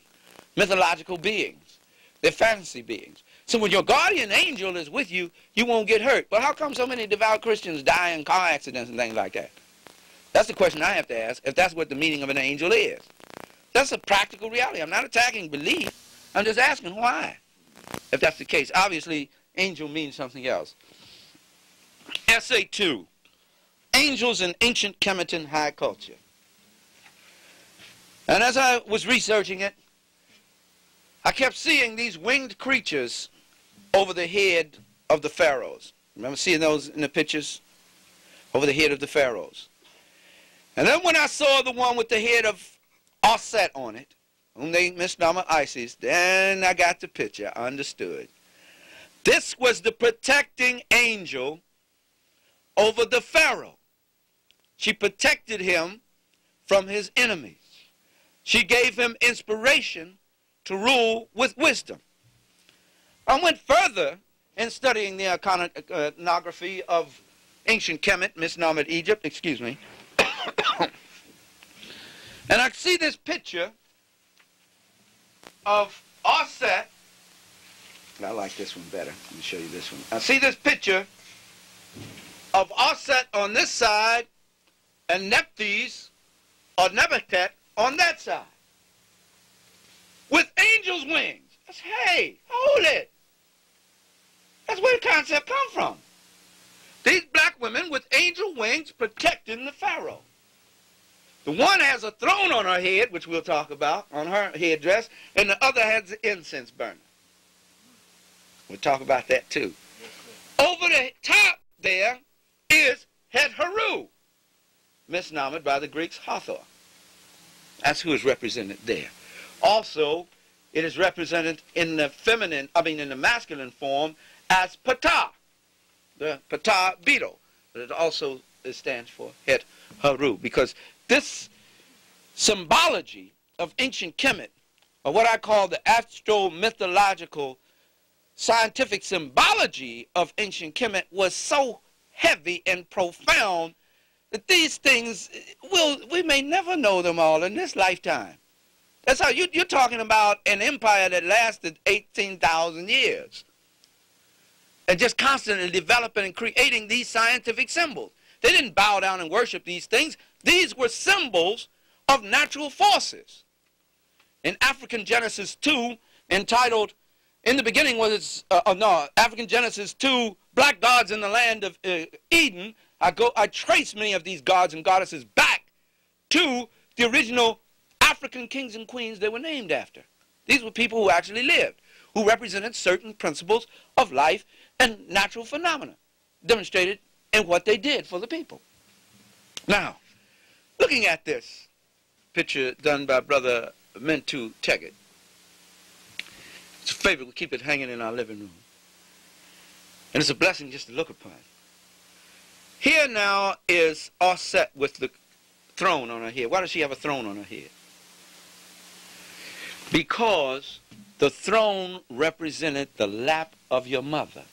mythological beings. They're fantasy beings. So when your guardian angel is with you, you won't get hurt. But how come so many devout Christians die in car accidents and things like that? That's the question I have to ask, if that's what the meaning of an angel is. That's a practical reality. I'm not attacking belief. I'm just asking why, if that's the case. Obviously, angel means something else. Essay 2, Angels in Ancient Kemetan High Culture. And as I was researching it, I kept seeing these winged creatures over the head of the pharaohs. Remember seeing those in the pictures? Over the head of the pharaohs. And then when I saw the one with the head of Osset on it, whom they misnomer Isis, then I got the picture. I understood. This was the protecting angel over the pharaoh. She protected him from his enemies. She gave him inspiration to rule with wisdom. I went further in studying the iconography of ancient Kemet, misnomered Egypt, excuse me. And I see this picture of Osset. I like this one better. Let me show you this one. I see this picture of Osset on this side and Nephthys or Nebuchadnezzar on that side with angels' wings. That's, hey, hold it. That's where the concept comes from. These black women with angel wings protecting the pharaoh. The one has a throne on her head, which we'll talk about, on her headdress, and the other has the incense burner. We'll talk about that too. Over the top there is Het Heru, misnomered by the Greeks Hathor. That's who is represented there. Also, it is represented in the feminine, in the masculine form as Ptah, the Ptah Beetle. But it also stands for Het Heru, because this symbology of ancient Kemet, or what I call the astro-mythological scientific symbology of ancient Kemet, was so heavy and profound that these things, we may never know them all in this lifetime. That's how you're talking about an empire that lasted 18,000 years. And just constantly developing and creating these scientific symbols. They didn't bow down and worship these things. These were symbols of natural forces. In African Genesis 2, entitled, in the beginning was, African Genesis 2, Black Gods in the Land of Eden, I trace many of these gods and goddesses back to the original African kings and queens they were named after. These were people who actually lived, who represented certain principles of life and natural phenomena, demonstrated in what they did for the people. Now, looking at this picture done by Brother Mentu Teggett, it's a favorite. We keep it hanging in our living room. And it's a blessing just to look upon. Here now is Osset with the throne on her head. Why does she have a throne on her head? Because the throne represented the lap of your mother.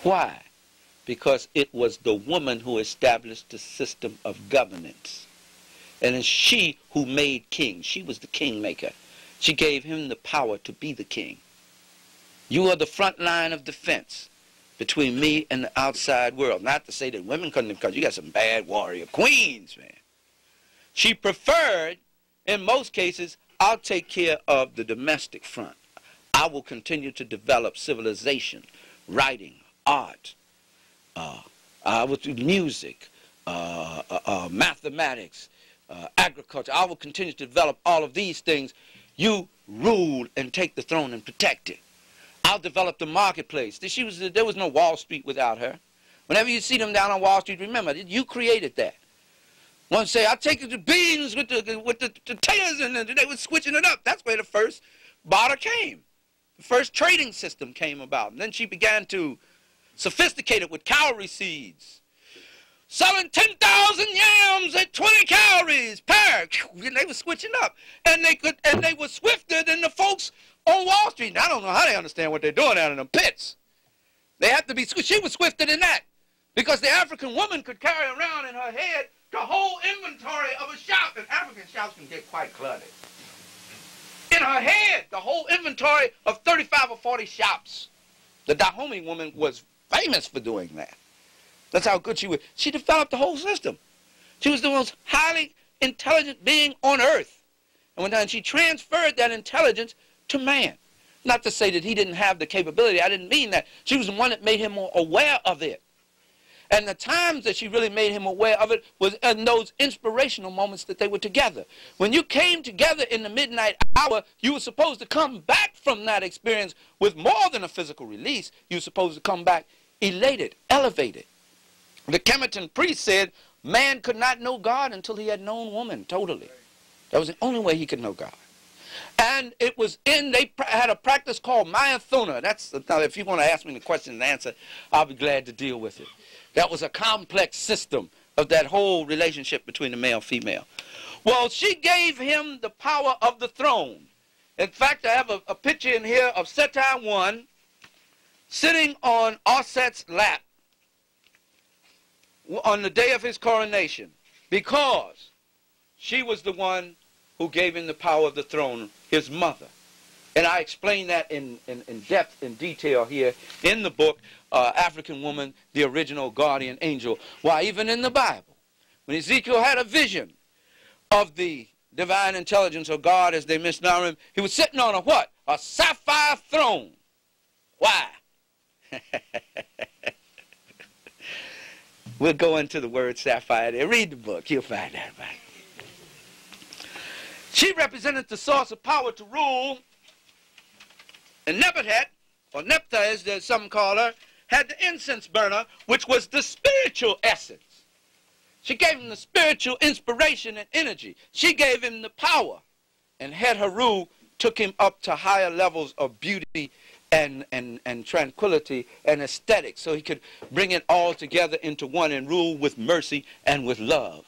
Why? Because it was the woman who established the system of governance. And it's she who made kings. She was the kingmaker. She gave him the power to be the king. You are the front line of defense between me and the outside world. Not to say that women couldn't, because you got some bad warrior queens, man. She preferred, in most cases, I'll take care of the domestic front. I will continue to develop civilization, writing, art, I will do music, mathematics, agriculture. I will continue to develop all of these things. You rule and take the throne and protect it. I'll develop the marketplace. There was no Wall Street without her. Whenever you see them down on Wall Street, remember, you created that. One say, I'll take the beans with the potatoes, and they were switching it up. That's where the first barter came. The first trading system came about. And then she began to sophisticate it with calorie seeds. Selling 10,000 yams at 20 calories per. And they were switching up. And they were swifter than the folks on Wall Street. And I don't know how they understand what they're doing out in them pits. They have to be, she was swifter than that. Because the African woman could carry around in her head the whole inventory of a shop. And African shops can get quite cluttered. In her head, the whole inventory of 35 or 40 shops. The Dahomey woman was famous for doing that. That's how good she was. She developed the whole system. She was the most highly intelligent being on earth. And she transferred that intelligence to man. Not to say that he didn't have the capability. I didn't mean that. She was the one that made him more aware of it. And the times that she really made him aware of it was in those inspirational moments that they were together. When you came together in the midnight hour, you were supposed to come back from that experience with more than a physical release. You were supposed to come back elated, elevated. The Kemeton priest said man could not know God until he had known woman totally. That was the only way he could know God. And it was they had a practice called Mayathuna. Now, if you want to ask me the question and answer, I'll be glad to deal with it. That was a complex system of that whole relationship between the male and female. Well, she gave him the power of the throne. In fact, I have a picture in here of Seti I sitting on Osset's lap on the day of his coronation, because she was the one who gave him the power of the throne, his mother. And I explain that in depth, in detail here in the book, African Woman, the Original Guardian Angel. Why, even in the Bible, when Ezekiel had a vision of the divine intelligence of God, as they misnomer him, he was sitting on a what? A sapphire throne. Why? We'll go into the word sapphire there. Read the book. You'll find that right. She represented the source of power to rule. And Nebuchadnezzar, or Nepta as some call her, had the incense burner, which was the spiritual essence. She gave him the spiritual inspiration and energy. She gave him the power. And had her rule, took him up to higher levels of beauty and tranquility and aesthetics, so he could bring it all together into one and rule with mercy and with love.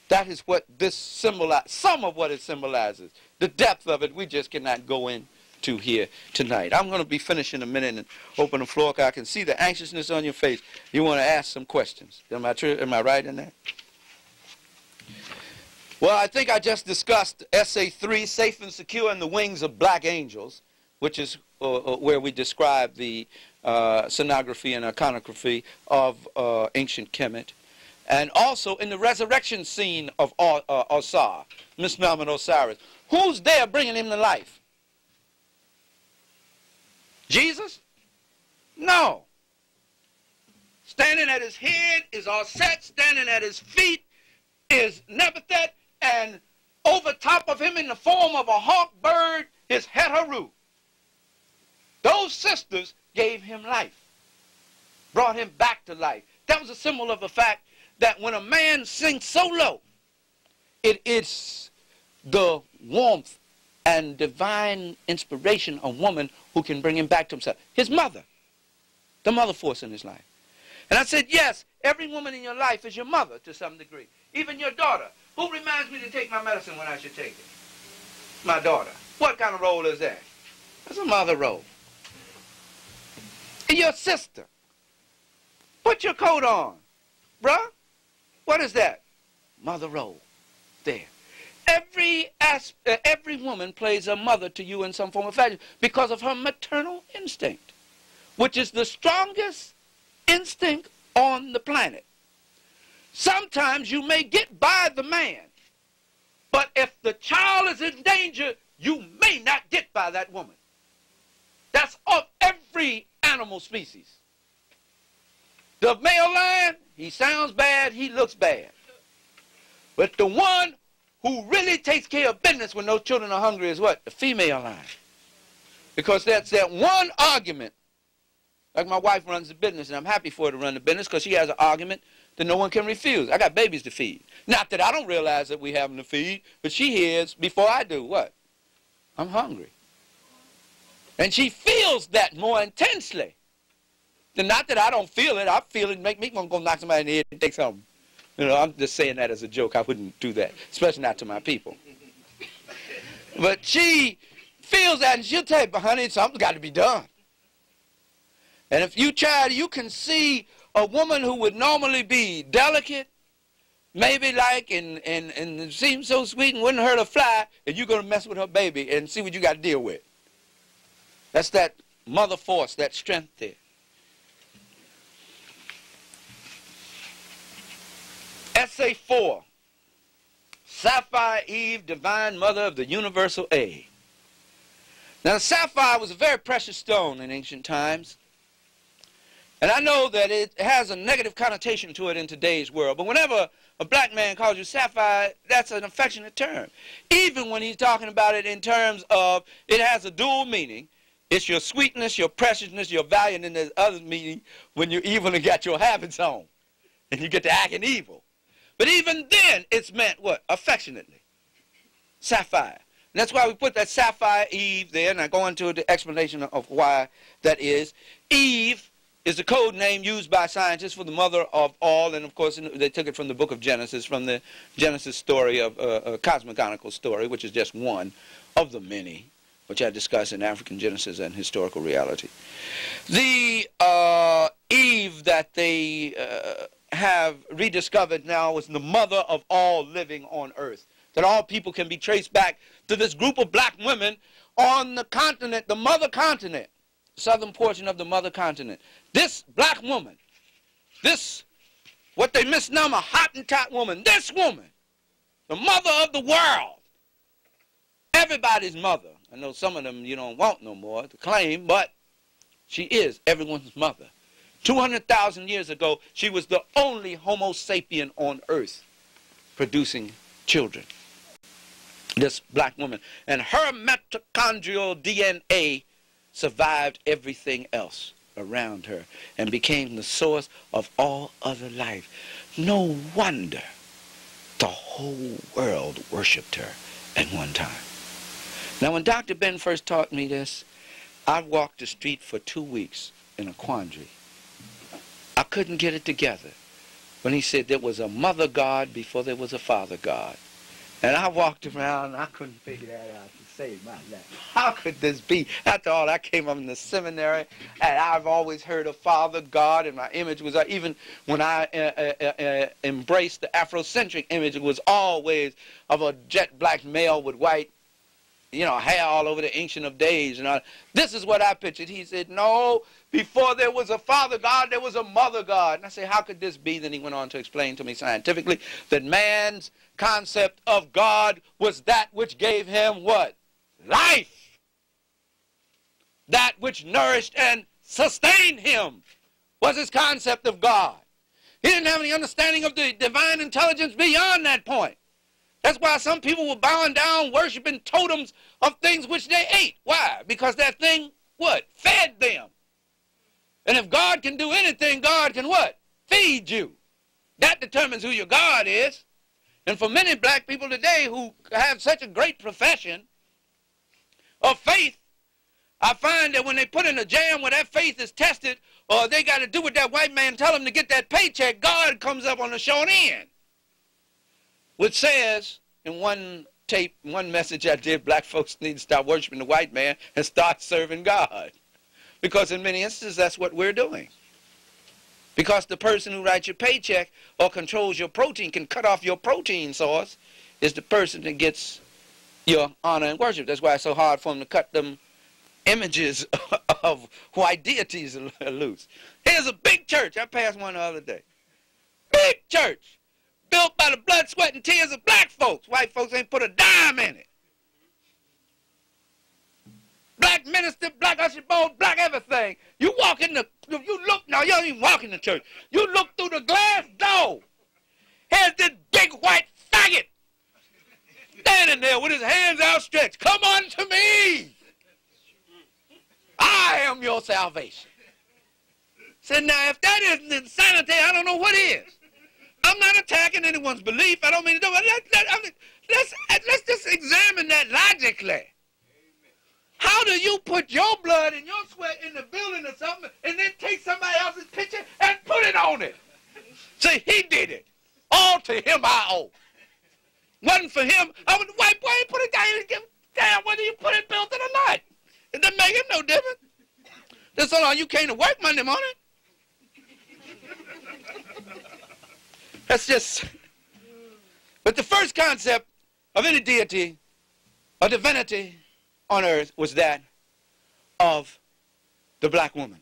That is what this symbolizes, some of what it symbolizes. The depth of it, we just cannot go into here tonight. I'm going to be finished in a minute and open the floor, because I can see the anxiousness on your face. You want to ask some questions. Am I right in that? Well, I think I just discussed Essay 3, Safe and Secure in the Wings of Black Angels, which is where we describe the sonography and iconography of ancient Kemet. And also in the resurrection scene of Osar, misnomer Osiris. Who's there bringing him to life? Jesus? No. Standing at his head is Aset, standing at his feet is Nebuchadnezzar, and over top of him in the form of a hawk bird is Heteru. Those sisters gave him life, brought him back to life. That was a symbol of the fact that when a man sinks so low, it is the warmth and divine inspiration of woman who can bring him back to himself. His mother, the mother force in his life. And I said, yes, every woman in your life is your mother to some degree. Even your daughter. Who reminds me to take my medicine when I should take it? My daughter. What kind of role is that? That's a mother role. And your sister. Put your coat on. Bruh, what is that? Mother role. There. Every woman plays a mother to you in some form or fashion because of her maternal instinct, which is the strongest instinct on the planet. Sometimes you may get by the man, but if the child is in danger, you may not get by that woman. That's of every animal species. The male lion, he sounds bad, he looks bad. But the one who really takes care of business when those children are hungry is what? The female lion. Because that's that one argument. Like my wife runs the business, and I'm happy for her to run the business because she has an argument that no one can refuse. I got babies to feed. Not that I don't realize that we have them to feed, but she hears before I do, what? I'm hungry. And she feels that more intensely. Not that I don't feel it. I feel it make me want to go knock somebody in the head and take something. You know, I'm just saying that as a joke. I wouldn't do that, especially not to my people. But she feels that, and she'll tell you, honey, something's got to be done. And if you try, you can see a woman who would normally be delicate, maybe like, and seem so sweet and wouldn't hurt a fly, and you're going to mess with her baby and see what you got to deal with. That's that mother force, that strength there. Essay 4, Sapphire Eve, divine mother of the universal egg. Now, the sapphire was a very precious stone in ancient times. And I know that it has a negative connotation to it in today's world. But whenever a black man calls you sapphire, that's an affectionate term. Even when he's talking about it in terms of it has a dual meaning. It's your sweetness, your preciousness, your value, and then there's other meaning when you're evil and got your habits on. And you get to acting evil. But even then, it's meant what? Affectionately. Sapphire. And that's why we put that Sapphire Eve there, and I go into the explanation of why that is. Eve is the code name used by scientists for the mother of all, and of course they took it from the book of Genesis, from the Genesis story of a cosmogonical story, which is just one of the many, which I discuss in African Genesis and Historical Reality. The Eve that they have rediscovered now is the mother of all living on earth, that all people can be traced back to this group of black women on the continent, the mother continent, southern portion of the mother continent. This black woman, this, what they misnomer, Hottentot woman, this woman, the mother of the world, everybody's mother. I know some of them you don't want no more to claim, but she is everyone's mother. 200,000 years ago, she was the only Homo sapien on earth producing children. This black woman. And her mitochondrial DNA survived everything else around her and became the source of all other life. No wonder the whole world worshipped her at one time. Now, when Dr. Ben first taught me this, I walked the street for 2 weeks in a quandary. I couldn't get it together when he said there was a mother God before there was a father God. And I walked around and I couldn't figure that out to save my life. How could this be? After all, I came up in the seminary and I've always heard of Father, God, and my image was, even when I embraced the Afrocentric image, it was always of a jet black male with white, hair all over the Ancient of Days. And all. This is what I pictured. He said, no, before there was a Father God, there was a Mother God. And I said, how could this be? Then he went on to explain to me scientifically that man's concept of God was that which gave him what? Life. That which nourished and sustained him was his concept of God. He didn't have any understanding of the divine intelligence beyond that point. That's why some people were bowing down, worshiping totems of things which they ate. Why? Because that thing, what? Fed them. And if God can do anything, God can what? Feed you. That determines who your God is. And for many black people today who have such a great profession of faith, I find that when they put in a jam where that faith is tested, or they got to do what that white man tell them to get that paycheck, God comes up on the short end. Which says, in one tape, one message I did, black folks need to stop worshiping the white man and start serving God. Because in many instances, that's what we're doing. Because the person who writes your paycheck or controls your protein, can cut off your protein source, is the person that gets your honor and worship. That's why it's so hard for them to cut them images of white deities loose. Here's a big church. I passed one the other day. Big church. Built by the blood, sweat, and tears of black folks. White folks ain't put a dime in it. Black minister, black usher bowl, black everything. You walk in the, you look, now you don't even walk in the church. You look through the glass door. Here's this big white faggot standing there with his hands outstretched. Come unto me. I am your salvation. Said, now if that isn't insanity, I don't know what is. I'm not attacking anyone's belief. I don't mean to do it. Let's just examine that logically. How do you put your blood and your sweat in the building or something and then take somebody else's picture and put it on it? See, he did it. All to him I owe. Wasn't for him. I was the white boy. He put it down and give damn whether you put it built it or not. It doesn't make it no difference. That's so long you came to work Monday morning. That's just. But the first concept of any deity or divinity on earth was that of the black woman.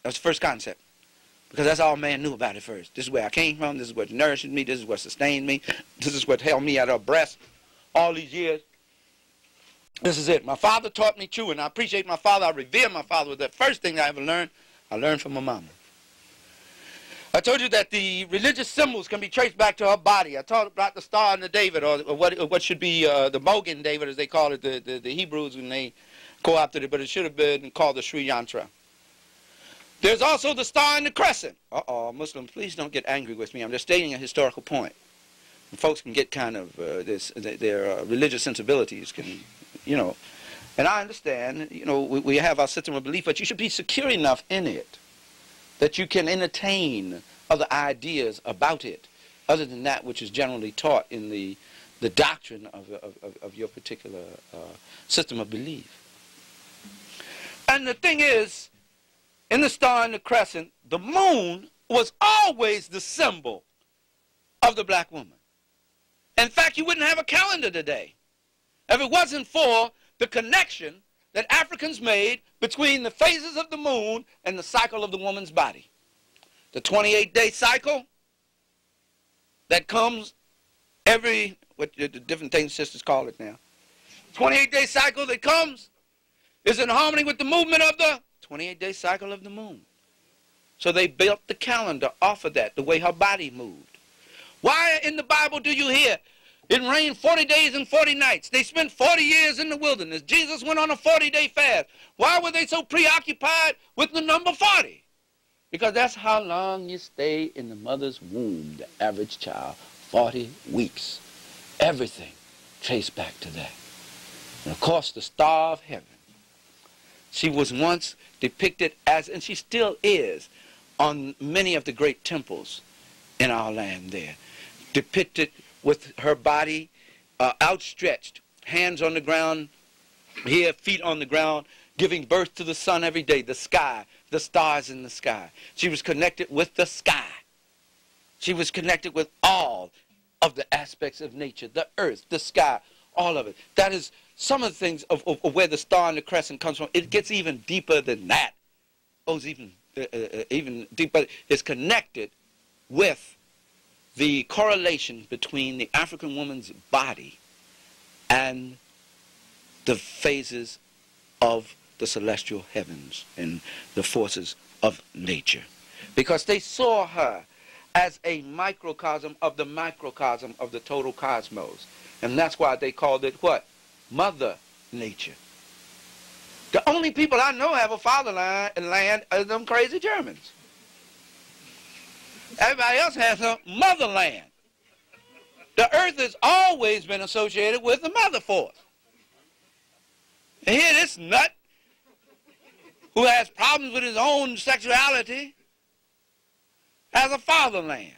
That was the first concept. Because that's all man knew about it first. This is where I came from. This is what nourished me. This is what sustained me. This is what held me at her breast all these years. This is it. My father taught me true, and I appreciate my father. I revere my father. It was the first thing I ever learned. I learned from my mama. I told you that the religious symbols can be traced back to her body. I talked about the Star and the David, or what should be the Mogan David, as they call it, the Hebrews when they co-opted it, but it should have been called the Sri Yantra. There's also the Star and the Crescent. Muslims, please don't get angry with me. I'm just stating a historical point. And folks can get kind of their religious sensibilities can, and I understand, we have our system of belief, but you should be secure enough in it that you can entertain other ideas about it, other than that which is generally taught in the doctrine of your particular system of belief. And the thing is, in the Star and the Crescent, the moon was always the symbol of the black woman. In fact, you wouldn't have a calendar today if it wasn't for the connection that Africans made between the phases of the moon and the cycle of the woman's body. The 28-day cycle that comes every, what the different things sisters call it now. 28-day cycle that comes is in harmony with the movement of the 28-day cycle of the moon. So they built the calendar off of that, the way her body moved. Why in the Bible do you hear it rained 40 days and 40 nights? They spent 40 years in the wilderness. Jesus went on a 40-day fast. Why were they so preoccupied with the number 40? Because that's how long you stay in the mother's womb, the average child, 40 weeks. Everything traced back to that. And of course, the Star of Heaven. She was once depicted as, and she still is, on many of the great temples in our land there, depicted with her body outstretched, hands on the ground, here, feet on the ground, giving birth to the sun every day, the sky, the stars in the sky. She was connected with the sky. She was connected with all of the aspects of nature, the earth, the sky, all of it. That is some of the things of where the star and the crescent comes from. It gets even deeper than that. Goes even deeper. It's connected with the correlation between the African woman's body and the phases of the celestial heavens and the forces of nature. Because they saw her as a microcosm of the microcosm of the total cosmos. And that's why they called it what? Mother Nature. The only people I know have a fatherland are them crazy Germans. Everybody else has a motherland. The earth has always been associated with the mother force. And here this nut who has problems with his own sexuality has a fatherland.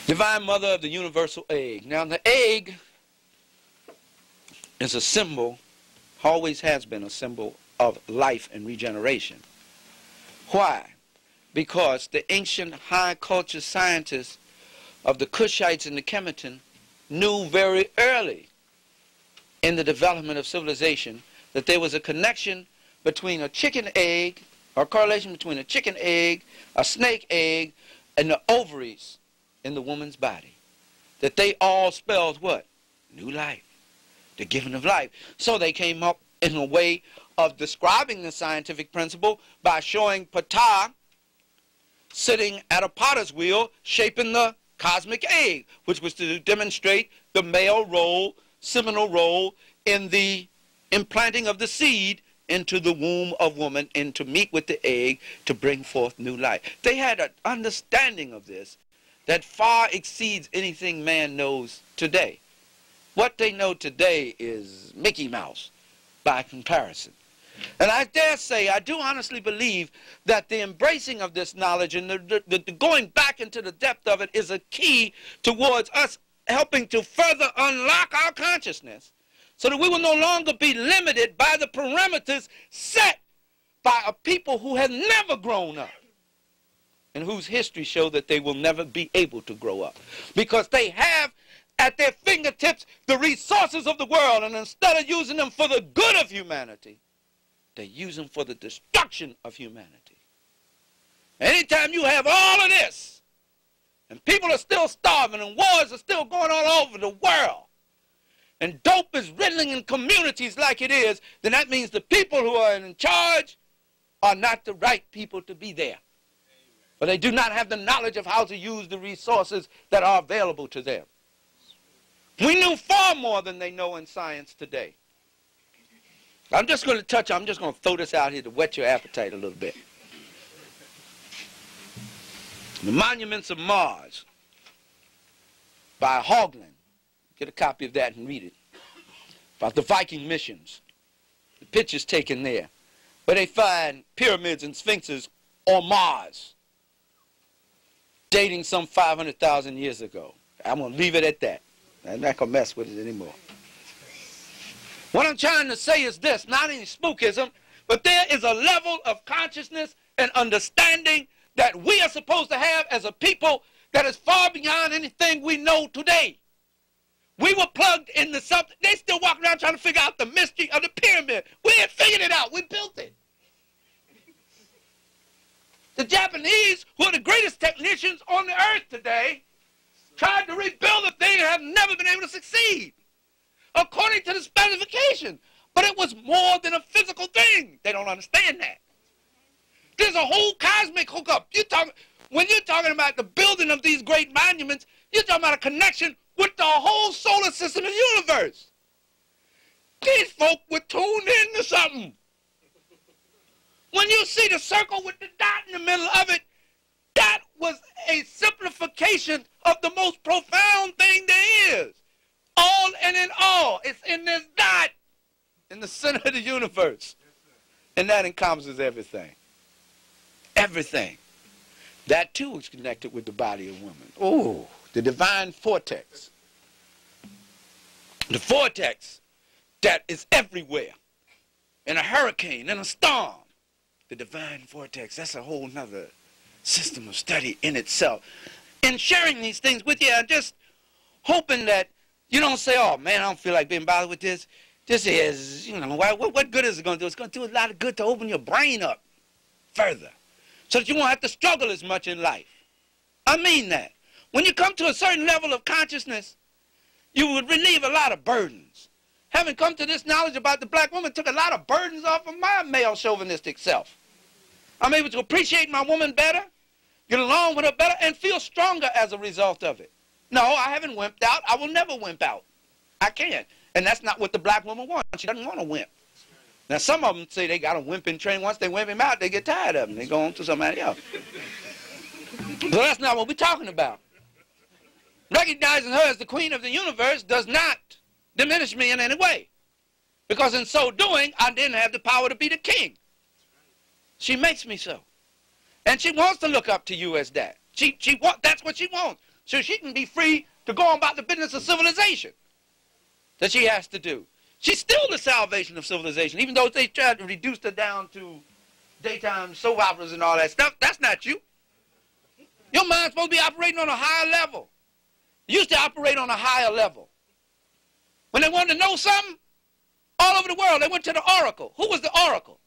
Divine Mother of the Universal Egg. Now the egg is a symbol, always has been a symbol of life and regeneration. Why? Because the ancient high culture scientists of the Kushites and the Kemeton knew very early in the development of civilization that there was a connection between a chicken egg, or a correlation between a chicken egg, a snake egg, and the ovaries in the woman's body. That they all spelled what? New life. The giving of life. So they came up in a way of describing the scientific principle by showing Ptah sitting at a potter's wheel shaping the cosmic egg, which was to demonstrate the male role, seminal role in the implanting of the seed into the womb of woman and to meet with the egg to bring forth new life. They had an understanding of this that far exceeds anything man knows today. What they know today is Mickey Mouse by comparison. And I dare say, I do honestly believe that the embracing of this knowledge and the going back into the depth of it is a key towards us helping to further unlock our consciousness so that we will no longer be limited by the parameters set by a people who have never grown up and whose history show that they will never be able to grow up. Because they have at their fingertips the resources of the world, and instead of using them for the good of humanity, they use them for the destruction of humanity. Anytime you have all of this, and people are still starving, and wars are still going all over the world, and dope is riddling in communities like it is, then that means the people who are in charge are not the right people to be there. But they do not have the knowledge of how to use the resources that are available to them. We knew far more than they know in science today. I'm just going to throw this out here to whet your appetite a little bit. The Monuments of Mars by Haugland. Get a copy of that and read it. About the Viking missions. The pictures taken there. Where they find pyramids and sphinxes on Mars. Dating some 500,000 years ago. I'm going to leave it at that. I'm not going to mess with it anymore. What I'm trying to say is this, not any spookism, but there is a level of consciousness and understanding that we are supposed to have as a people that is far beyond anything we know today. We were plugged into something. They still walking around trying to figure out the mystery of the pyramid. We had figured it out. We built it. The Japanese, who are the greatest technicians on the earth today, tried to rebuild a thing and have never been able to succeed according to the specification. But it was more than a physical thing. They don't understand that. There's a whole cosmic hookup. When you're talking about the building of these great monuments, you're talking about a connection with the whole solar system and universe. These folk were tuned into something. When you see the circle with the dot in the middle of it, that was a simplification of the most profound thing there is. All and in all. It's in this dot in the center of the universe. And that encompasses everything. Everything. That too is connected with the body of woman. Oh, the divine vortex. The vortex that is everywhere. In a hurricane, in a storm. The divine vortex, that's a whole nother system of study in itself. In sharing these things with you, I'm just hoping that you don't say, oh man, I don't feel like being bothered with this. This is, you know, what good is it going to do? It's going to do a lot of good to open your brain up further so that you won't have to struggle as much in life. I mean that. When you come to a certain level of consciousness, you would relieve a lot of burdens. Having come to this knowledge about the black woman took a lot of burdens off of my male chauvinistic self. I'm able to appreciate my woman better, get along with her better, and feel stronger as a result of it. No, I haven't wimped out. I will never wimp out. I can't. And that's not what the black woman wants. She doesn't want to wimp. Now, some of them say they got a wimping train. Once they wimp him out, they get tired of him. They go on to somebody else. But that's not what we're talking about. Recognizing her as the queen of the universe does not diminish me in any way. Because in so doing, I didn't have the power to be the king. She makes me so. And she wants to look up to you as that. That's what she wants. So she can be free to go on about the business of civilization that she has to do. She's still the salvation of civilization, even though they tried to reduce her down to daytime soap operas and all that stuff. That's not you. Your mind's supposed to be operating on a higher level. You used to operate on a higher level. When they wanted to know something, all over the world, they went to the oracle. Who was the oracle?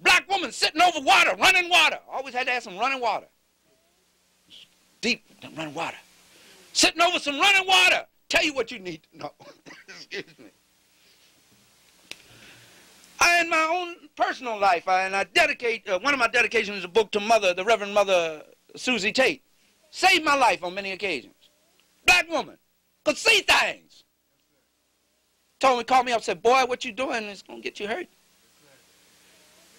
Black woman sitting over water, running water. Always had to have some running water. Deep running water. Sitting over some running water. Tell you what you need to know. Excuse me. In my own personal life, I dedicate, one of my dedications is a book to Mother, the Reverend Mother Susie Tate. Saved my life on many occasions. Black woman. Could see things. Called me up and said, boy, what you doing is going to get you hurt.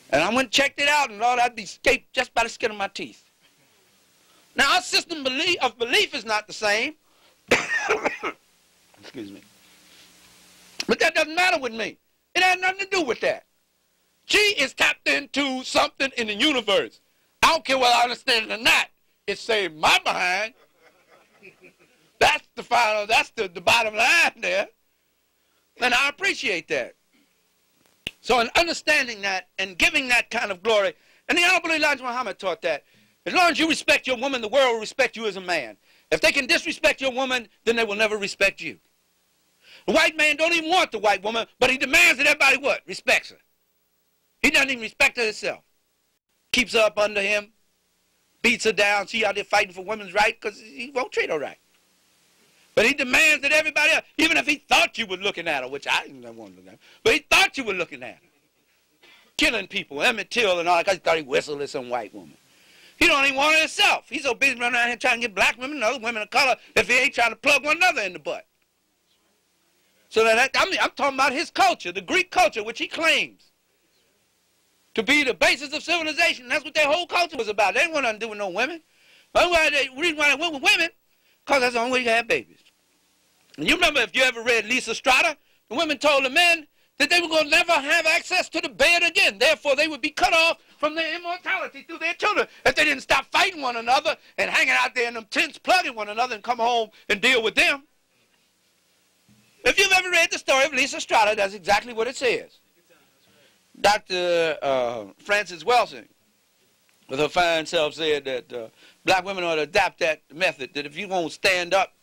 And I went and checked it out, and Lord, I'd be escaped just by the skin of my teeth. Now, our system of belief is not the same. Excuse me. But that doesn't matter with me. It has nothing to do with that. She is tapped into something in the universe. I don't care whether I understand it or not. It saved my behind. That's the final, that's the bottom line there. And I appreciate that. So in understanding that and giving that kind of glory, and the Honorable Elijah Muhammad taught that, as long as you respect your woman, the world will respect you as a man. If they can disrespect your woman, then they will never respect you. The white man don't even want the white woman, but he demands that everybody what? Respects her. He doesn't even respect her himself. Keeps her up under him, beats her down, she out there fighting for women's rights because he won't treat her right. But he demands that everybody else, even if he thought you were looking at her, which I didn't want to look at her, but he thought you were looking at her. Killing people, Emmett Till and all that, because he thought he whistled at some white woman. He don't even want it himself. He's so busy running around here trying to get black women and other women of color if he ain't trying to plug one another in the butt. So that I'm talking about his culture, the Greek culture, which he claims to be the basis of civilization. That's what their whole culture was about. They didn't want nothing to do with no women. The reason why they went with women, because that's the only way you can have babies. And you remember, if you ever read Lisa Strata, the women told the men that they were going to never have access to the bed again. Therefore, they would be cut off from their immortality through their children if they didn't stop fighting one another and hanging out there in them tents, plugging one another and come home and deal with them. If you've ever read the story of Lisa Strata, that's exactly what it says. Dr. Frances Welsing, with her fine self, said that black women ought to adopt that method, that if you won't stand up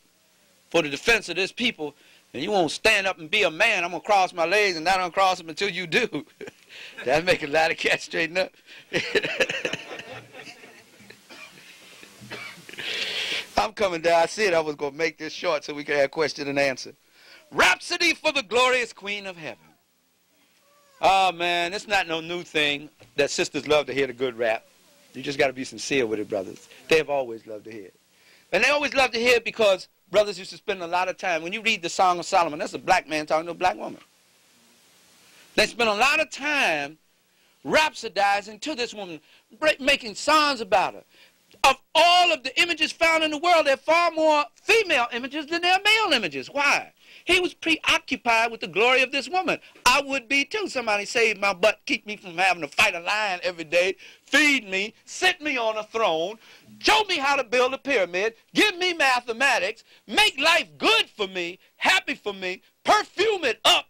for the defense of this people, and you won't stand up and be a man, I'm going to cross my legs and not uncross them until you do. That'll make a lot of cats straighten up. I'm coming down. I said I was going to make this short so we could have question and answer. Rhapsody for the glorious Queen of Heaven. Oh, man, it's not no new thing that sisters love to hear the good rap. You just got to be sincere with it, brothers. They have always loved to hear it. And they always love to hear it because brothers used to spend a lot of time. When you read the Song of Solomon, that's a black man talking to a black woman. They spend a lot of time rhapsodizing to this woman, making songs about her. Of all of the images found in the world, there are far more female images than there are male images. Why? He was preoccupied with the glory of this woman. I would be too. Somebody saved my butt, keep me from having to fight a lion every day, feed me, sit me on a throne, show me how to build a pyramid, give me mathematics, make life good for me, happy for me, perfume it up,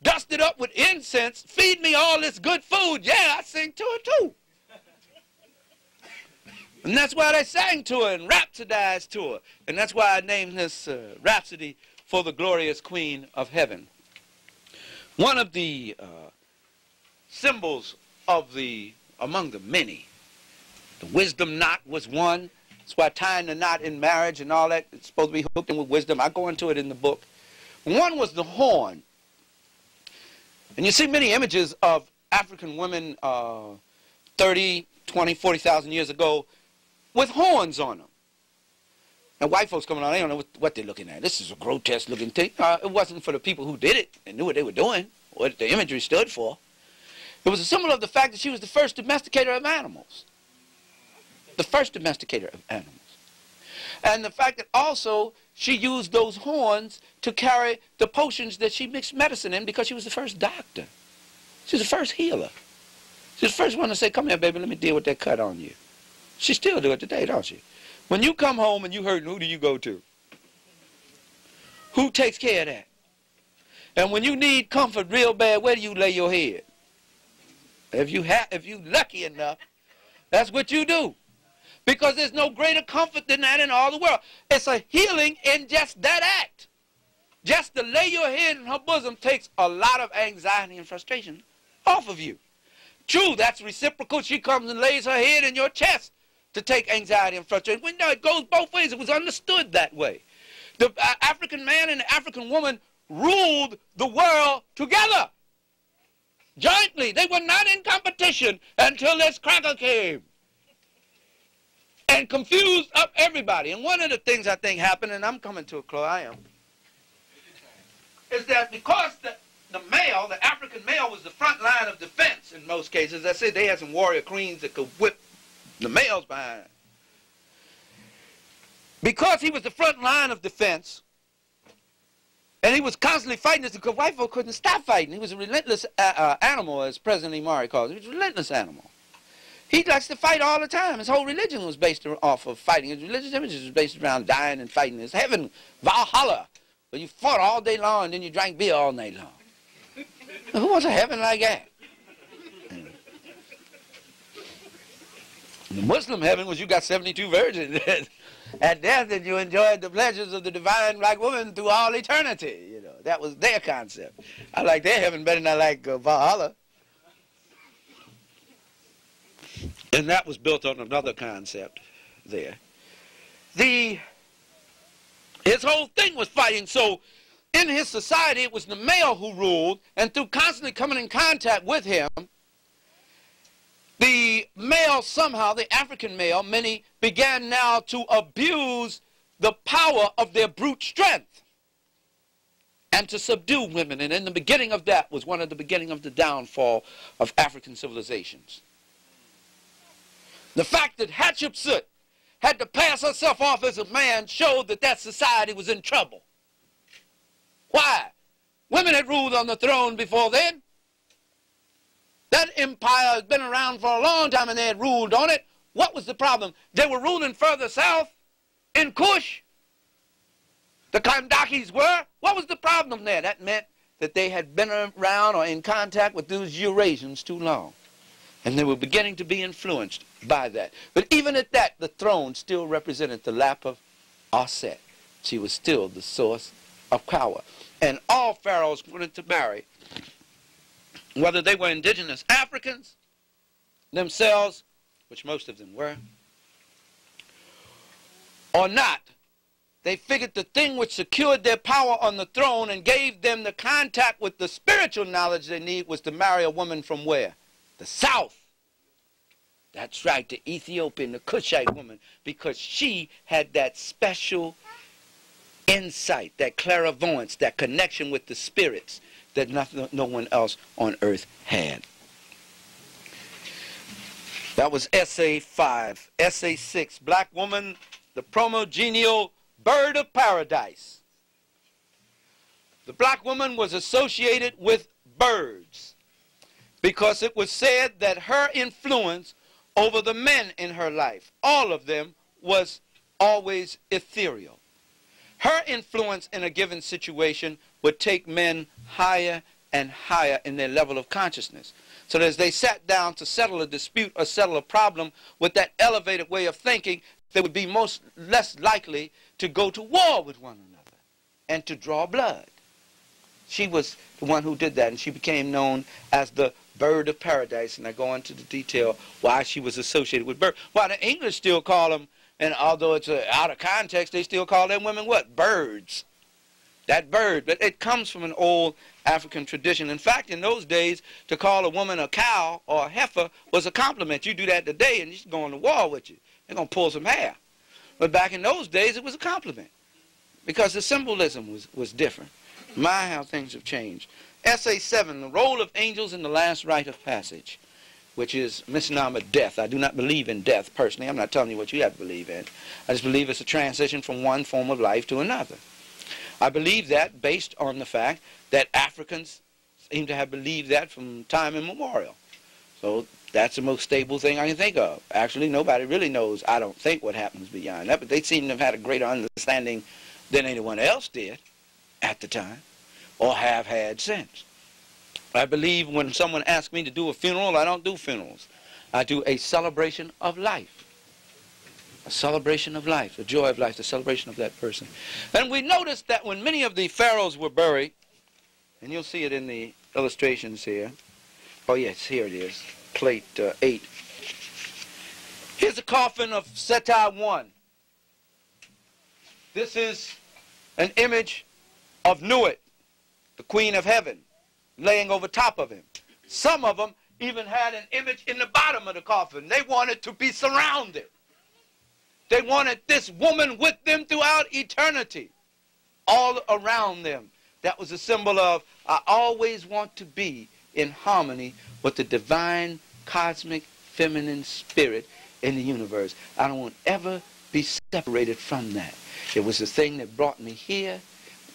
dust it up with incense, feed me all this good food. Yeah, I sing to her too. And that's why they sang to her and rhapsodized to her. And that's why I named this Rhapsody for the Glorious Queen of Heaven. One of the symbols of among the many, the wisdom knot was one. That's why tying the knot in marriage and all that, it's supposed to be hooked in with wisdom. I go into it in the book. One was the horn. And you see many images of African women 30, 20, 40,000 years ago with horns on them. Now, white folks coming on, they don't know what they're looking at. This is a grotesque looking thing. It wasn't for the people who did it and knew what they were doing, what the imagery stood for. It was a symbol of the fact that she was the first domesticator of animals. The first domesticator of animals. And the fact that also she used those horns to carry the potions that she mixed medicine in because she was the first doctor. She was the first healer. She was the first one to say, come here, baby, let me deal with that cut on you. She still do it today, don't she? When you come home and you hurt, who do you go to? Who takes care of that? And when you need comfort real bad, where do you lay your head? If you lucky enough, that's what you do. Because there's no greater comfort than that in all the world. It's a healing in just that act. Just to lay your head in her bosom takes a lot of anxiety and frustration off of you. True, that's reciprocal. She comes and lays her head in your chest to take anxiety and frustration. We know it goes both ways. It was understood that way. The African man and the African woman ruled the world together. Jointly. They were not in competition until this cracker came and confused up everybody. And one of the things I think happened, and I'm coming to a close, I am, is that because the male, the African male, was the front line of defense in most cases. I said they had some warrior queens that could whip the males behind. Because he was the front line of defense, and he was constantly fighting this because white folk couldn't stop fighting. He was a relentless animal, as President Imari calls it. He was a relentless animal. He likes to fight all the time. His whole religion was based off of fighting. His religious images was based around dying and fighting. His heaven, Valhalla, where you fought all day long and then you drank beer all night long. Who wants a heaven like that? The Muslim heaven was you got 72 virgins at death and you enjoyed the pleasures of the divine black woman through all eternity. You know, that was their concept. I like their heaven better than I like Valhalla. And that was built on another concept there. His whole thing was fighting. So in his society, it was the male who ruled, and through constantly coming in contact with him, the male somehow, the African male, many began now to abuse the power of their brute strength and to subdue women. And in the beginning of that was one of the beginning of the downfall of African civilizations. The fact that Hatshepsut had to pass herself off as a man showed that that society was in trouble. Why? Women had ruled on the throne before then. That empire has been around for a long time and they had ruled on it. What was the problem? They were ruling further south in Kush. The Kandakis were. What was the problem there? That meant that they had been around or in contact with those Eurasians too long. And they were beginning to be influenced by that. But even at that, the throne still represented the lap of Aset. She was still the source of power. And all pharaohs wanted to marry, whether they were indigenous Africans themselves, which most of them were, or not. They figured the thing which secured their power on the throne and gave them the contact with the spiritual knowledge they need was to marry a woman from where? The south. That's right, the Ethiopian, the Cushite woman, because she had that special insight, that clairvoyance, that connection with the spirits that no one else on earth had. That was Essay 5. Essay 6, Black Woman, the Promogenial Bird of Paradise. The black woman was associated with birds because it was said that her influence over the men in her life, all of them, was always ethereal. Her influence in a given situation would take men higher and higher in their level of consciousness. So that as they sat down to settle a dispute or settle a problem with that elevated way of thinking, they would be less likely to go to war with one another and to draw blood. She was the one who did that, and she became known as the bird of paradise. And I go into the detail why she was associated with birds. Why the English still call them, and although it's out of context, they still call them women what? Birds. That bird. But it comes from an old African tradition. In fact, in those days, to call a woman a cow or a heifer was a compliment. You do that today, and she's going to war with you. They're going to pull some hair. But back in those days, it was a compliment because the symbolism was different. My, how things have changed. Essay 7, the role of angels in the last rite of passage, which is misnomer death. I do not believe in death personally. I'm not telling you what you have to believe in. I just believe it's a transition from one form of life to another. I believe that based on the fact that Africans seem to have believed that from time immemorial. So that's the most stable thing I can think of. Actually, nobody really knows, I don't think, what happens beyond that, but they seem to have had a greater understanding than anyone else did at the time, or have had since. I believe when someone asks me to do a funeral, I don't do funerals. I do a celebration of life. A celebration of life, the joy of life, the celebration of that person. And we noticed that when many of the pharaohs were buried, and you'll see it in the illustrations here. Oh yes, here it is, plate 8. Here's the coffin of Seti I. This is an image of Nuit, the Queen of Heaven, laying over top of him. Some of them even had an image in the bottom of the coffin. They wanted to be surrounded. They wanted this woman with them throughout eternity, all around them. That was a symbol of, I always want to be in harmony with the divine, cosmic, feminine spirit in the universe. I don't want to ever be separated from that. It was the thing that brought me here.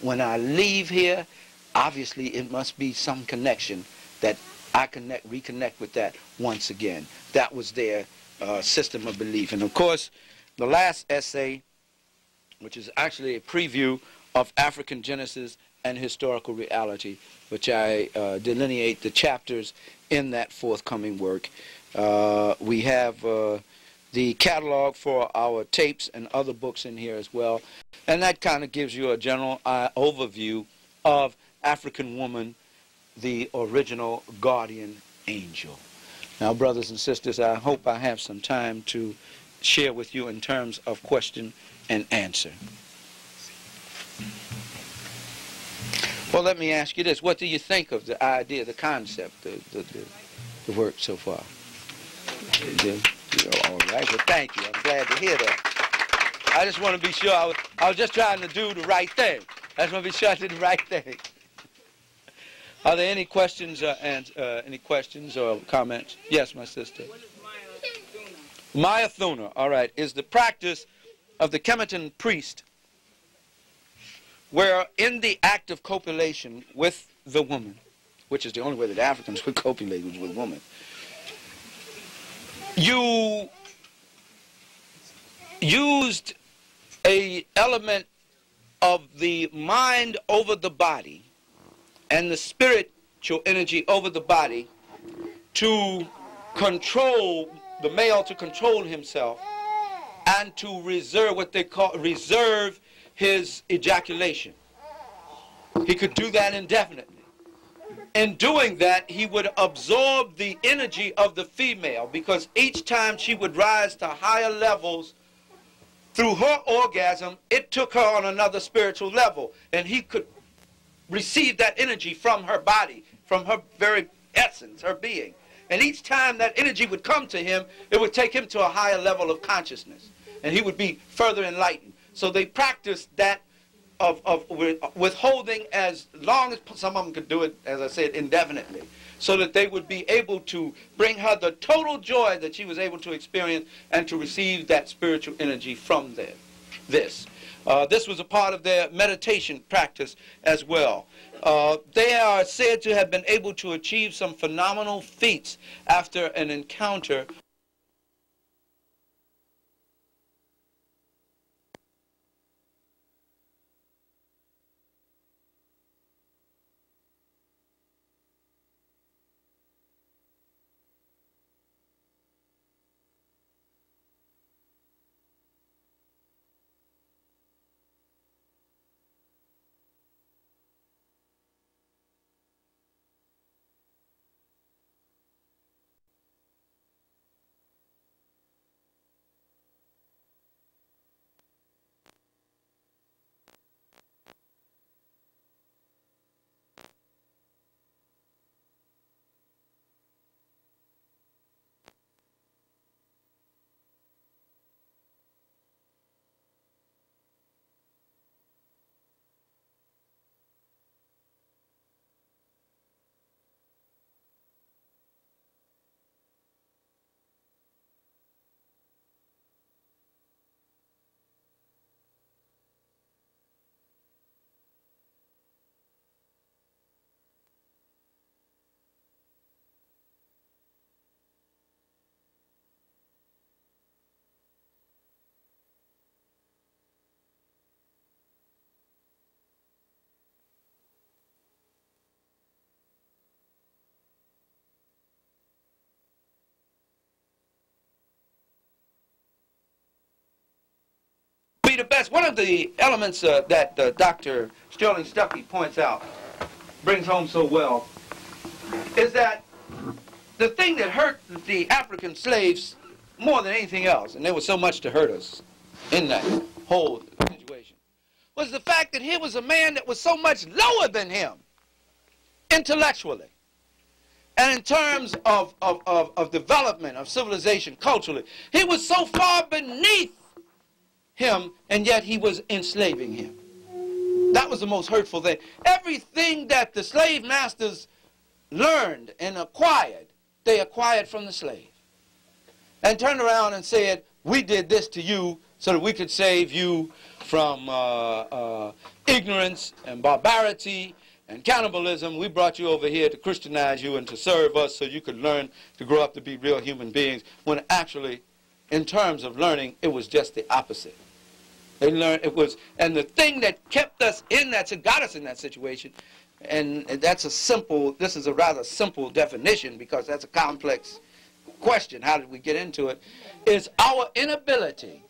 When I leave here, obviously it must be some connection that I reconnect with that once again. That was their system of belief. And of course, the last essay, which is actually a preview of African Genesis and historical reality, which I delineate the chapters in that forthcoming work. We have the catalog for our tapes and other books in here as well. And that kind of gives you a general overview of African woman, the original guardian angel. Now, brothers and sisters, I hope I have some time to share with you in terms of question and answer. Well, let me ask you this. What do you think of the idea, the concept, the work so far? All right. Well, thank you. I'm glad to hear that. I just want to be sure. I was just trying to do the right thing. I just want to be sure I did the right thing. Are there any questions or comments? Yes, my sister. What is Maya Thuna? Maya Thuna, all right, is the practice of the Kemetan priest where in the act of copulation with the woman, which is the only way that Africans would copulate was with women, you used an element of the mind over the body and the spiritual energy over the body to control the male, to control himself, and to reserve what they call reserve his ejaculation. He could do that indefinitely. In doing that, he would absorb the energy of the female, because each time she would rise to higher levels through her orgasm, it took her on another spiritual level, and he could receive that energy from her body, from her very essence, her being. And each time that energy would come to him, it would take him to a higher level of consciousness, and he would be further enlightened. So they practiced that of withholding as long as some of them could do it, as I said, indefinitely, so that they would be able to bring her the total joy that she was able to experience and to receive that spiritual energy from them. This was a part of their meditation practice as well. They are said to have been able to achieve some phenomenal feats after an encounter. Be the best. One of the elements that Dr. Sterling Stuckey points out, brings home so well, is that the thing that hurt the African slaves more than anything else, and there was so much to hurt us in that whole situation, was the fact that here was a man that was so much lower than him intellectually and in terms of development, of civilization, culturally. He was so far beneath him, and yet he was enslaving him. That was the most hurtful thing. Everything that the slave masters learned and acquired, they acquired from the slave. And turned around and said, we did this to you so that we could save you from ignorance and barbarity and cannibalism. We brought you over here to Christianize you and to serve us so you could learn to grow up to be real human beings, when actually, in terms of learning, it was just the opposite. They learned it was, and the thing that kept us in that, got us in that situation, and that's a simple, this is a rather simple definition because that's a complex question, how did we get into it, is our inability,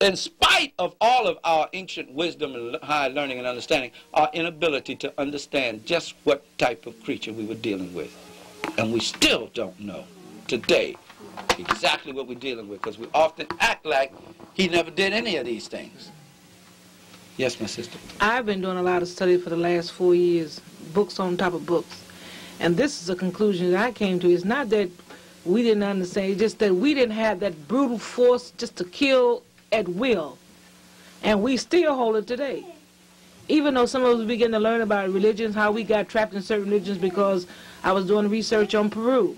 in spite of all of our ancient wisdom and high learning and understanding, our inability to understand just what type of creature we were dealing with. And we still don't know today exactly what we're dealing with, because we often act like he never did any of these things. Yes, my sister. I've been doing a lot of study for the last 4 years, books on top of books. And this is a conclusion that I came to. It's not that we didn't understand, it's just that we didn't have that brutal force just to kill at will. And we still hold it today. Even though some of us begin to learn about religions, how we got trapped in certain religions, because I was doing research on Peru.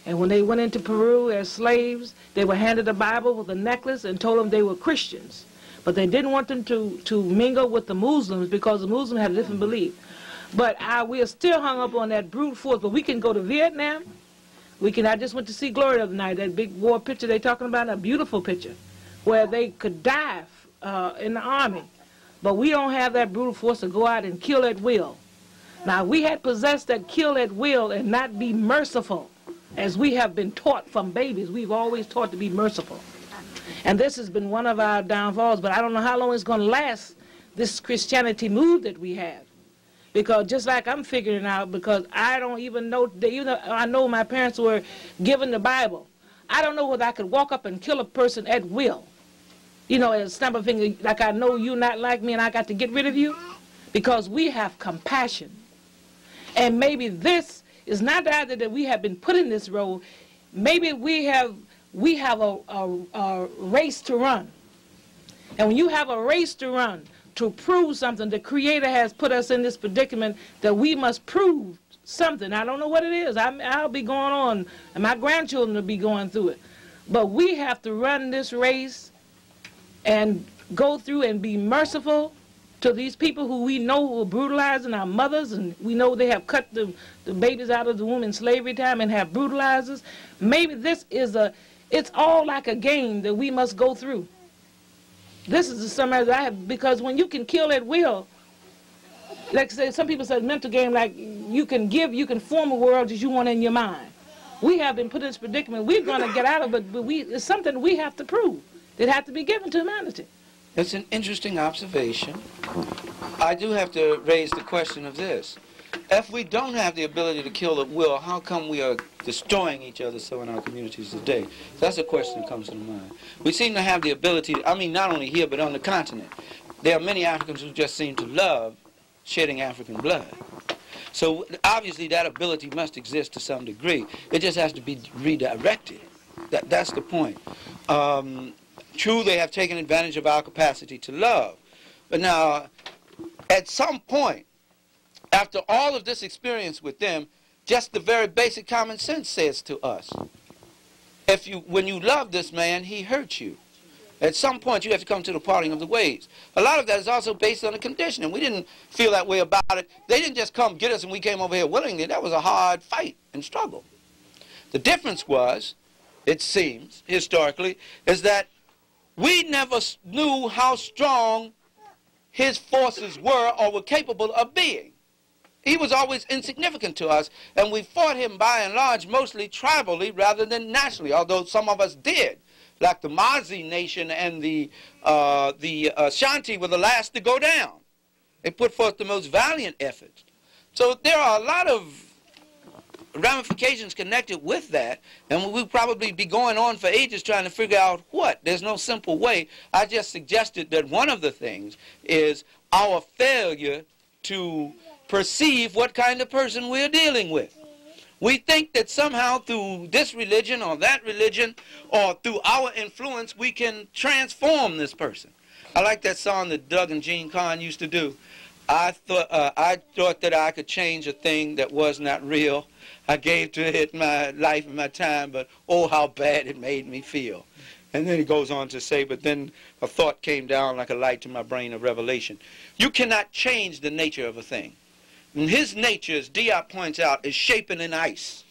And when they went into Peru as slaves, they were handed a Bible with a necklace and told them they were Christians. But they didn't want them to mingle with the Muslims because the Muslims had a different belief. But we are still hung up on that brute force. But we can go to Vietnam. I just went to see Glory the other night, that big war picture they're talking about, a beautiful picture, where they could die in the army. But we don't have that brutal force to go out and kill at will. Now, we had possessed that kill at will and not be merciful, as we have been taught from babies. We've always taught to be merciful. And this has been one of our downfalls, but I don't know how long it's going to last, this Christianity mood that we have. Because just like I'm figuring out, because I don't even know, I know my parents were given the Bible. I don't know whether I could walk up and kill a person at will. You know, at a snap of a finger, like I know you not like me and I got to get rid of you. Because we have compassion. And maybe this is not either that we have been put in this role. Maybe we have a race to run. And when you have a race to run, to prove something, the Creator has put us in this predicament that we must prove something. I don't know what it is. I'll be going on, and my grandchildren will be going through it. But we have to run this race and go through and be merciful to these people who we know who are brutalizing our mothers, and we know they have cut the babies out of the womb in slavery time and have brutalized us. Maybe this is it's all like a game that we must go through. This is the summary that I have, because when you can kill at will, like I say, some people say mental game, like you can form a world as you want in your mind. We have been put in this predicament. We're going to get out of it, but it's something we have to prove. It has to be given to humanity. That's an interesting observation. I do have to raise the question of this. If we don't have the ability to kill at will, how come we are destroying each other so in our communities today? That's a question that comes to mind. We seem to have the ability, I mean, not only here, but on the continent. There are many Africans who just seem to love shedding African blood. So obviously that ability must exist to some degree. It just has to be redirected. That's the point. True, they have taken advantage of our capacity to love. But now, at some point, after all of this experience with them, just the very basic common sense says to us, when you love this man, he hurts you. At some point, you have to come to the parting of the ways. A lot of that is also based on the conditioning. We didn't feel that way about it. They didn't just come get us and we came over here willingly. That was a hard fight and struggle. The difference was, it seems, historically, is that we never knew how strong his forces were or were capable of being. He was always insignificant to us, and we fought him by and large mostly tribally rather than nationally, although some of us did. Like the Mazi nation and the Ashanti were the last to go down. They put forth the most valiant efforts. So there are a lot of ramifications connected with that, and we'll probably be going on for ages trying to figure out what. There's no simple way. I just suggested that one of the things is our failure to perceive what kind of person we're dealing with. We think that somehow through this religion or that religion or through our influence we can transform this person. I like that song that Doug and Gene Kahn used to do. I thought that I could change a thing that was not real. I gave to it my life and my time, but oh, how bad it made me feel. And then he goes on to say, but then a thought came down like a light to my brain of revelation. You cannot change the nature of a thing. And his nature, as Diop points out, is shapen in ice.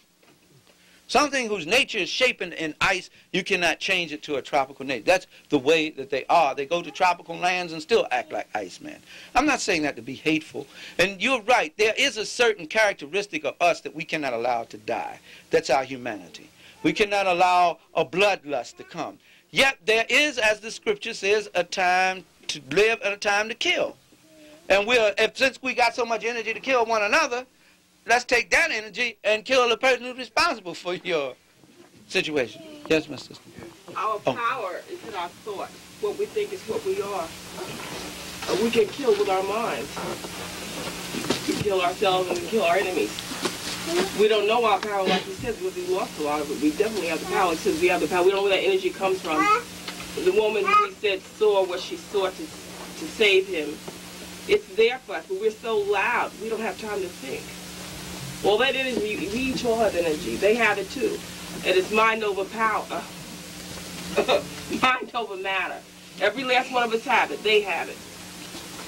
Something whose nature is shapen in ice, you cannot change it to a tropical nature. That's the way that they are. They go to tropical lands and still act like Iceman. I'm not saying that to be hateful. And you're right, there is a certain characteristic of us that we cannot allow to die. That's our humanity. We cannot allow a bloodlust to come. Yet there is, as the scripture says, a time to live and a time to kill. And since we got so much energy to kill one another, let's take that energy and kill the person who's responsible for your situation. Yes, my sister. Our power is in our thoughts. What we think is what we are. We can kill with our minds. We kill ourselves and we kill our enemies. We don't know our power, like you said, because we lost a lot of it. We definitely have the power. Since we have the power, we don't know where that energy comes from. The woman who we said saw what she saw to save him. It's there for us, but we're so loud, we don't have time to think. All that energy, we each all have energy. They have it too. And it's mind over power. Mind over matter. Every last one of us have it. They have it.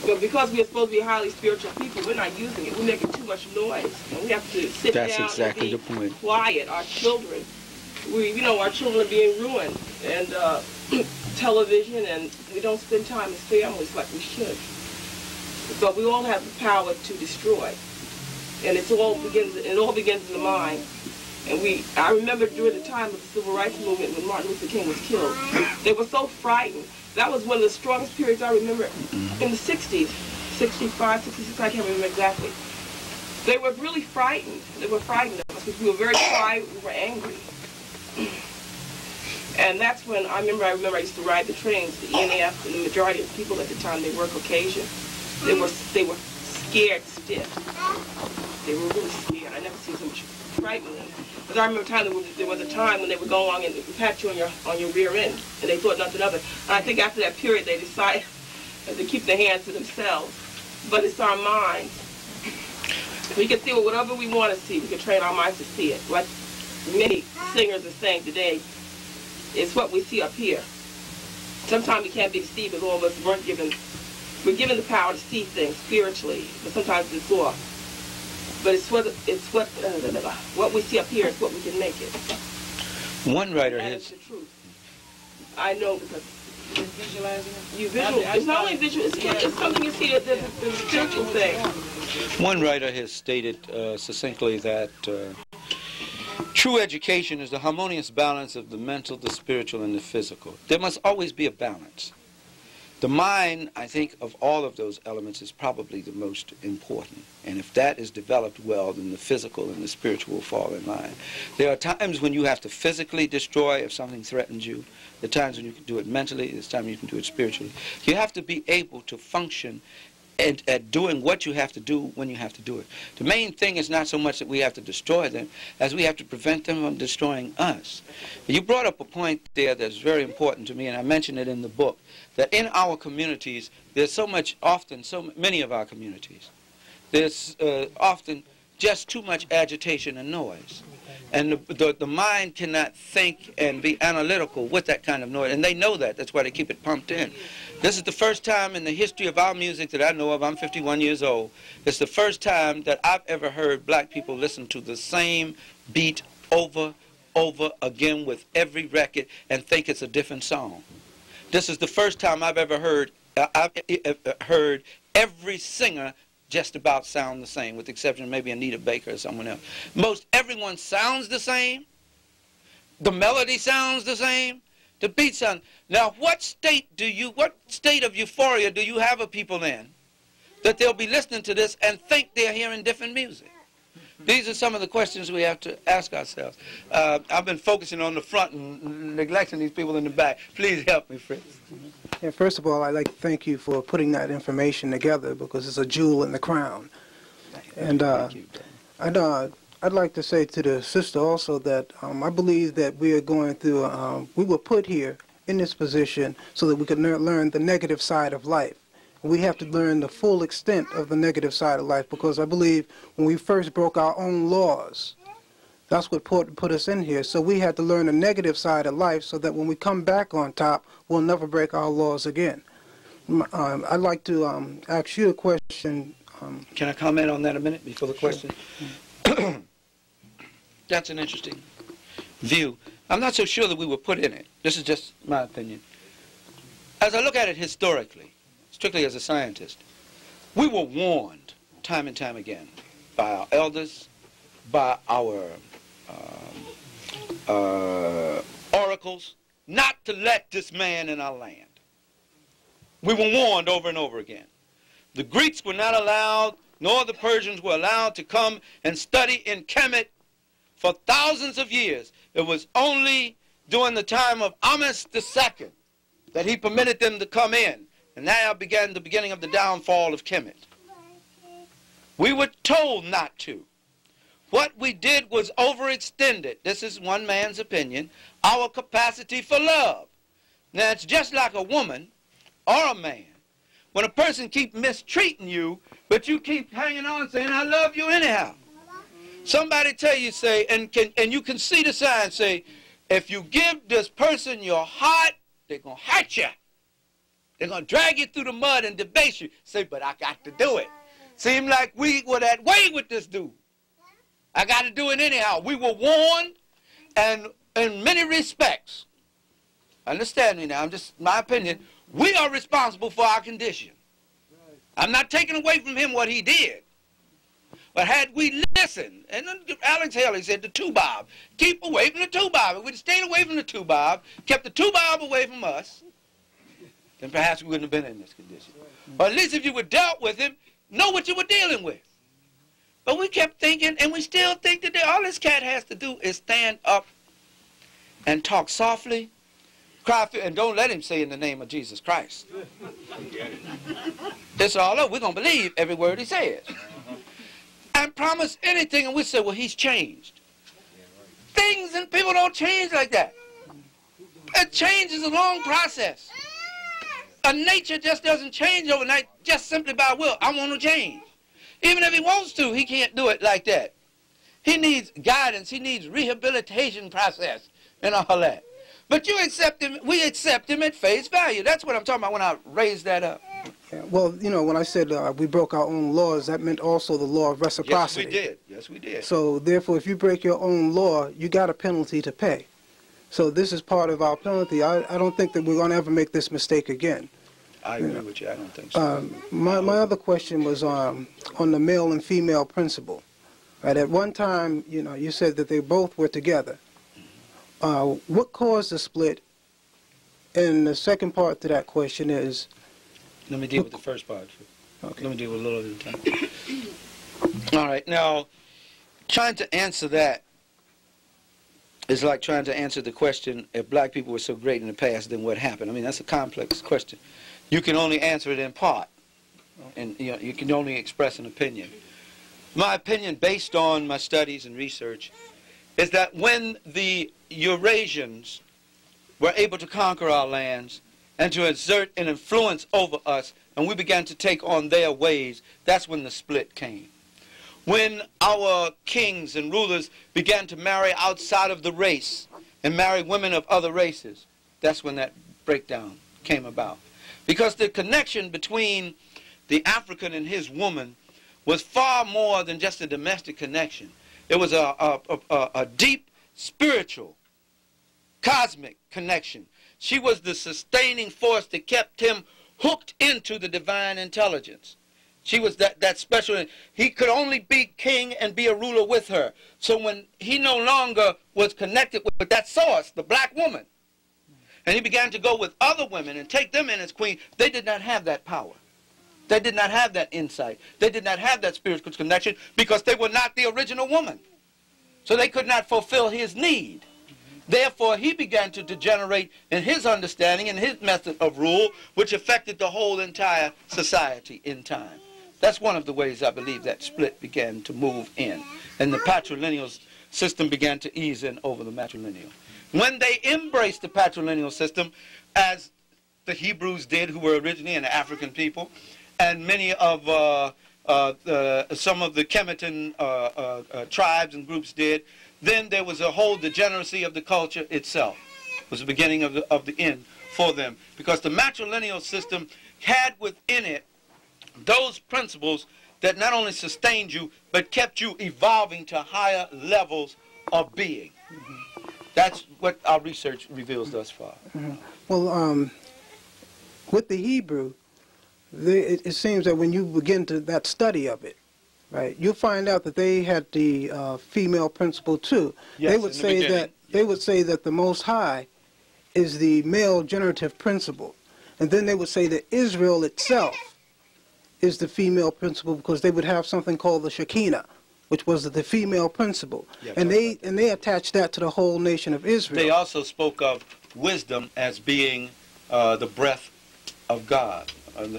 But because we're supposed to be highly spiritual people, we're not using it. We're making too much noise. And we have to sit down exactly and the point. Quiet. Our children, our children are being ruined. And television, and we don't spend time as families like we should. But we all have the power to destroy. And it all begins in the mind. And I remember during the time of the Civil Rights Movement when Martin Luther King was killed, they were so frightened. That was one of the strongest periods I remember in the 60s, 65, 66, I can't remember exactly. They were really frightened. They were frightened of us because we were very quiet, we were angry. And that's when I remember I used to ride the trains, the ENF, and the majority of people at the time, they were Caucasian. They were scared stiff. They were really scared. I never seen so much fright in them. Because I remember there was a time when they would go along and pat you on your rear end, and they thought nothing of it. And I think after that period, they decided to keep their hands to themselves. But it's our minds. We can see whatever we want to see. We can train our minds to see it. Like many singers are saying today, it's what we see up here. Sometimes we can't be deceived, because all of us weren't given We're given the power to see things spiritually, but sometimes it's off. But it's what we see up here is what we can make it. One writer And has... it's the truth. I know because You're visualizing it? you visual. It's not only visual. It's something you see. There's a spiritual thing. One writer has stated succinctly that true education is the harmonious balance of the mental, the spiritual, and the physical. There must always be a balance. The mind, I think, of all of those elements is probably the most important. And if that is developed well, then the physical and the spiritual will fall in line. There are times when you have to physically destroy if something threatens you. There are times when you can do it mentally. There's times you can do it spiritually. You have to be able to function at doing what you have to do when you have to do it. The main thing is not so much that we have to destroy them as we have to prevent them from destroying us. You brought up a point there that's very important to me, and I mentioned it in the book, that in our communities, there's so many of our communities, there's often just too much agitation and noise. And the mind cannot think and be analytical with that kind of noise. And they know that. That's why they keep it pumped in. This is the first time in the history of our music that I know of. I'm 51 years old. It's the first time that I've ever heard black people listen to the same beat over again with every record and think it's a different song. This is the first time I've ever heard every singer just about sound the same, with the exception of maybe Anita Baker or someone else. Most everyone sounds the same. The melody sounds the same. The beat sounds. Now, what state of euphoria do you have of people in that they'll be listening to this and think they're hearing different music? These are some of the questions we have to ask ourselves. I've been focusing on the front and neglecting these people in the back. Please help me, Fritz. Yeah, first of all, I'd like to thank you for putting that information together because it's a jewel in the crown. And I'd like to say to the sister also that I believe that we are going through, we were put here in this position so that we could learn the negative side of life. We have to learn the full extent of the negative side of life because I believe when we first broke our own laws, that's what put us in here. So we had to learn the negative side of life so that when we come back on top, we'll never break our laws again. I'd like to ask you a question. Can I comment on that a minute before the question? Sure. That's an interesting view. I'm not so sure that we were put in it. This is just my opinion. As I look at it historically, strictly as a scientist, we were warned time and time again by our elders, by our oracles, not to let this man in our land. We were warned over and over again. The Greeks were not allowed, nor the Persians were allowed to come and study in Kemet for thousands of years. It was only during the time of Ahmes II that he permitted them to come in. And now began the beginning of the downfall of Kemet. We were told not to. What we did was overextended. This is one man's opinion. Our capacity for love. Now it's just like a woman or a man. When a person keeps mistreating you, but you keep hanging on saying, I love you anyhow. Somebody tell you, say, and you can see the sign, say, if you give this person your heart, they're going to hurt you. They're going to drag you through the mud and debase you. Say, but I got to do it. Seemed like we were that way with this dude. I got to do it anyhow. We were warned, and in many respects, understand me now, my opinion, we are responsible for our condition. I'm not taking away from him what he did. But had we listened, and Alex Haley said the two-bob, keep away from the two-bob. If we'd stayed away from the two-bob, kept the two-bob away from us, then perhaps we wouldn't have been in this condition. Or at least if you were dealt with him, know what you were dealing with. But we kept thinking, and we still think that all this cat has to do is stand up and talk softly, cry, and don't let him say in the name of Jesus Christ. It's all over. We're going to believe every word he says. And promise anything, and we say, well, he's changed. Things and people don't change like that. A change is a long process. A nature just doesn't change overnight just simply by will. I want to change. Even if he wants to, he can't do it like that. He needs guidance. He needs rehabilitation process and all that. But you accept him, we accept him at face value. That's what I'm talking about when I raise that up. Yeah. Well, you know, when I said we broke our own laws, that meant also the law of reciprocity. Yes, we did. Yes, we did. So, therefore, if you break your own law, you got a penalty to pay. So this is part of our penalty. I don't think that we're going to ever make this mistake again. I agree with you. I don't think so. My other question was on the male and female principle. Right, at one time, you know, you said that they both were together. What caused the split? And the second part to that question is... Let me deal with the first part. Okay. Let me deal with a little at a time. All right. Now, trying to answer that is like trying to answer the question, if black people were so great in the past, then what happened? I mean, that's a complex question. You can only answer it in part. And you know, you can only express an opinion. My opinion, based on my studies and research, is that when the Eurasians were able to conquer our lands and to exert an influence over us, and we began to take on their ways, that's when the split came. When our kings and rulers began to marry outside of the race and marry women of other races, that's when that breakdown came about. Because the connection between the African and his woman was far more than just a domestic connection. It was a deep spiritual, cosmic connection. She was the sustaining force that kept him hooked into the divine intelligence. She was that special. He could only be king and be a ruler with her. So when he no longer was connected with that source, the black woman, and he began to go with other women and take them in as queen, they did not have that power. They did not have that insight. They did not have that spiritual connection because they were not the original woman. So they could not fulfill his need. Therefore, he began to degenerate in his understanding and his method of rule, which affected the whole entire society in time. That's one of the ways I believe that split began to move in. And the patrilineal system began to ease in over the matrilineal. When they embraced the patrilineal system, as the Hebrews did, who were originally an African people, and many of some of the Kemetan tribes and groups did, then there was a whole degeneracy of the culture itself. It was the beginning of the end for them. Because the matrilineal system had within it those principles that not only sustained you, but kept you evolving to higher levels of being. Mm-hmm. That's what our research reveals thus far. Mm-hmm. Well, with the Hebrew, it seems that when you begin to that study of it, right, you'll find out that they had the female principle too. Yes, they would say that the Most High is the male generative principle, and then they would say that Israel itself is the female principle because they would have something called the Shekinah, which was the female principle, yes, and they attached that to the whole nation of Israel. They also spoke of wisdom as being the breath of God,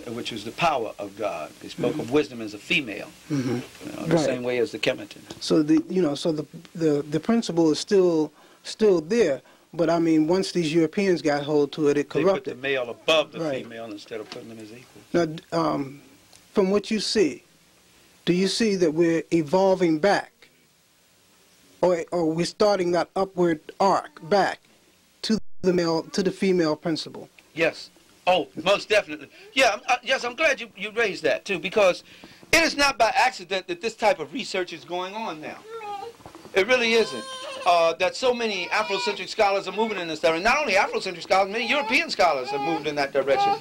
which is the power of God. They spoke of wisdom as a female, the same way as the Kemetan. So the principle is still there, but I mean, once these Europeans got hold to it, it corrupted. They put the male above the female instead of putting them as equal. Now, from what you see, do you see that we're evolving back, or we're starting that upward arc back to the female principle? Yes. Oh, most definitely. Yeah, yes, I'm glad you raised that, too, because it is not by accident that this type of research is going on now. It really isn't. That so many Afrocentric scholars are moving in this direction. Not only Afrocentric scholars, many European scholars have moved in that direction.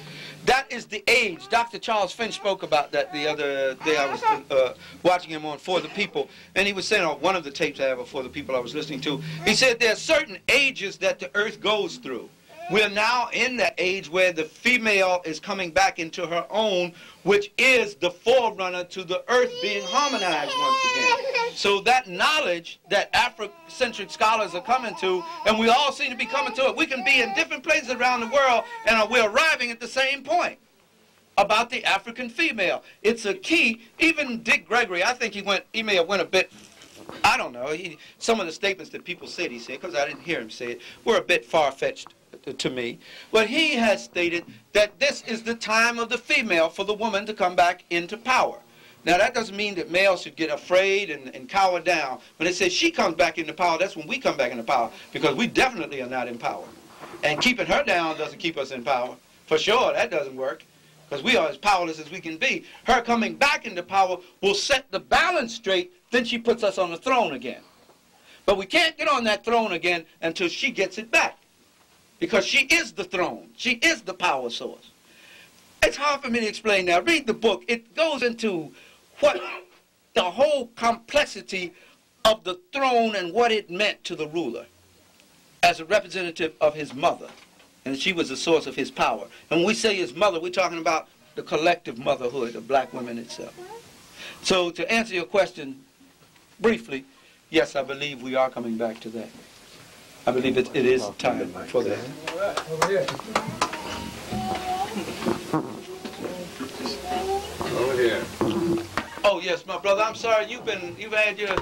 That is the age. Dr. Charles Finch spoke about that the other day. I was watching him on For the People, and he was saying on one of the tapes I have of For the People I was listening to, he said there are certain ages that the earth goes through. We're now in that age where the female is coming back into her own, which is the forerunner to the earth being harmonized once again. So that knowledge that Afrocentric scholars are coming to, and we all seem to be coming to it, we can be in different places around the world, and we're arriving at the same point about the African female. It's a key. Even Dick Gregory, I think he may have went a bit, I don't know, some of the statements that people said he said, because I didn't hear him say it, were a bit far-fetched to me. But he has stated that this is the time of the female for the woman to come back into power. Now that doesn't mean that males should get afraid and cower down. When it says she comes back into power, that's when we come back into power, because we definitely are not in power. And keeping her down doesn't keep us in power. For sure, that doesn't work. because we are as powerless as we can be. Her coming back into power will set the balance straight, then she puts us on the throne again. But we can't get on that throne again until she gets it back, because she is the throne. She is the power source. It's hard for me to explain now. Read the book. It goes into what the whole complexity of the throne and what it meant to the ruler as a representative of his mother. And she was the source of his power. And when we say his mother, we're talking about the collective motherhood of black women itself. So to answer your question briefly, yes, I believe we are coming back to that. I believe it is time for that. Over here. Over here. Oh yes, my brother. I'm sorry. You've had your.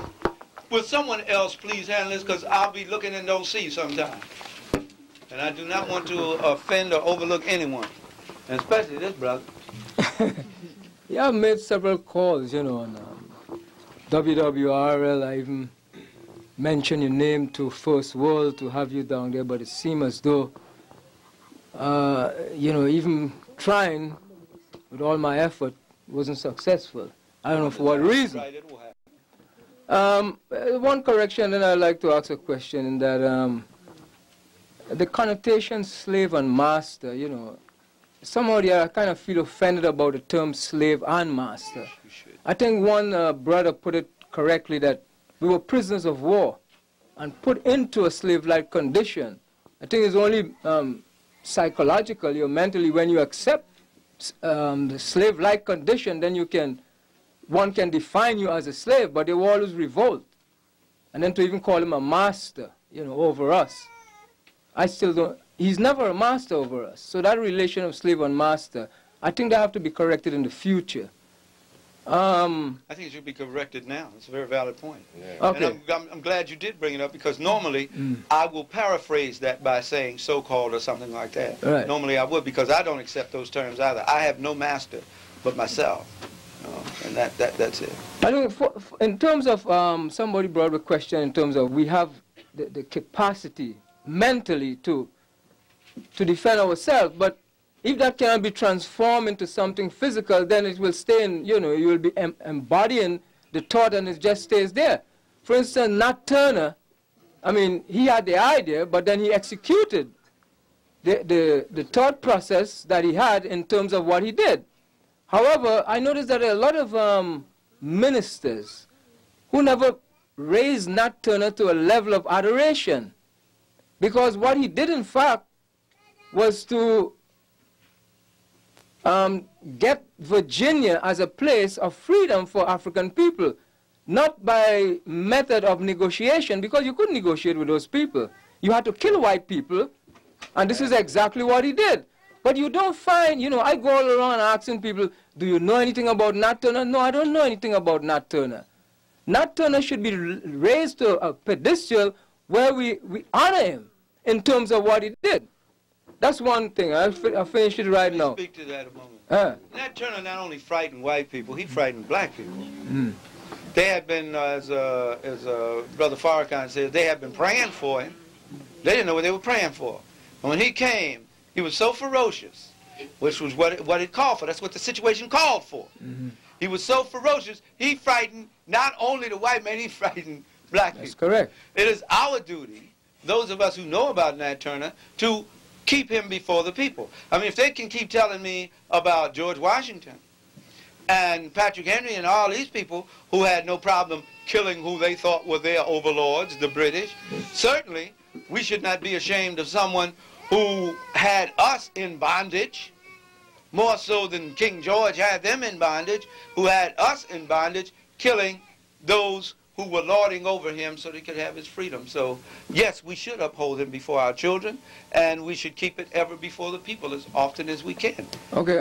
Will someone else please handle this? Because I'll be looking and don't see sometimes. And I do not want to offend or overlook anyone, and especially this brother. Yeah, I've made several calls, you know, on WWRL. I even mentioned your name to First World to have you down there, but it seemed as though, you know, even trying with all my effort wasn't successful. I don't know for what reason. One correction, then I'd like to ask a question in that the connotation slave and master, you know, somehow I kind of feel offended about the term slave and master. I think one brother put it correctly that we were prisoners of war and put into a slave-like condition. I think it's only psychologically or mentally when you accept the slave-like condition, then one can define you as a slave, but they will always revolt. And then to even call him a master, you know, over us. I still don't, he's never a master over us. So that relation of slave and master, I think that have to be corrected in the future. I think it should be corrected now. It's a very valid point. Yeah. Okay. And I'm glad you did bring it up, because normally I will paraphrase that by saying so-called or something like that. Right. Normally I would, because I don't accept those terms either. I have no master but myself. And that's it. I mean, in terms of, somebody brought a question in terms of we have the capacity mentally to defend ourselves, but if that cannot be transformed into something physical, then it will stay in, you know, you will be embodying the thought and it just stays there. For instance, Nat Turner, I mean, he had the idea, but then he executed the thought process that he had in terms of what he did. However, I noticed that a lot of ministers who never raised Nat Turner to a level of adoration, because what he did, in fact, was to get Virginia as a place of freedom for African people, not by method of negotiation, because you couldn't negotiate with those people. You had to kill white people, and this is exactly what he did. But you don't find, you know, I go all around asking people, do you know anything about Nat Turner? No, I don't know anything about Nat Turner. Nat Turner should be raised to a pedestal where we honor him in terms of what he did. That's one thing. I'll finish it right now. Speak to that a moment. Nat Turner not only frightened white people, he frightened black people. They had been, as Brother Farrakhan said, they had been praying for him. They didn't know what they were praying for. And when he came, he was so ferocious, which was what it called for. That's what the situation called for. He was so ferocious, he frightened not only the white man, he frightened black people. That's correct. It is our duty, those of us who know about Nat Turner, to keep him before the people. I mean, if they can keep telling me about George Washington and Patrick Henry and all these people who had no problem killing who they thought were their overlords, the British, certainly we should not be ashamed of someone who had us in bondage, more so than King George had them in bondage, who had us in bondage, killing those who were lording over him so they could have his freedom. So, yes, we should uphold him before our children, and we should keep it ever before the people as often as we can. Okay,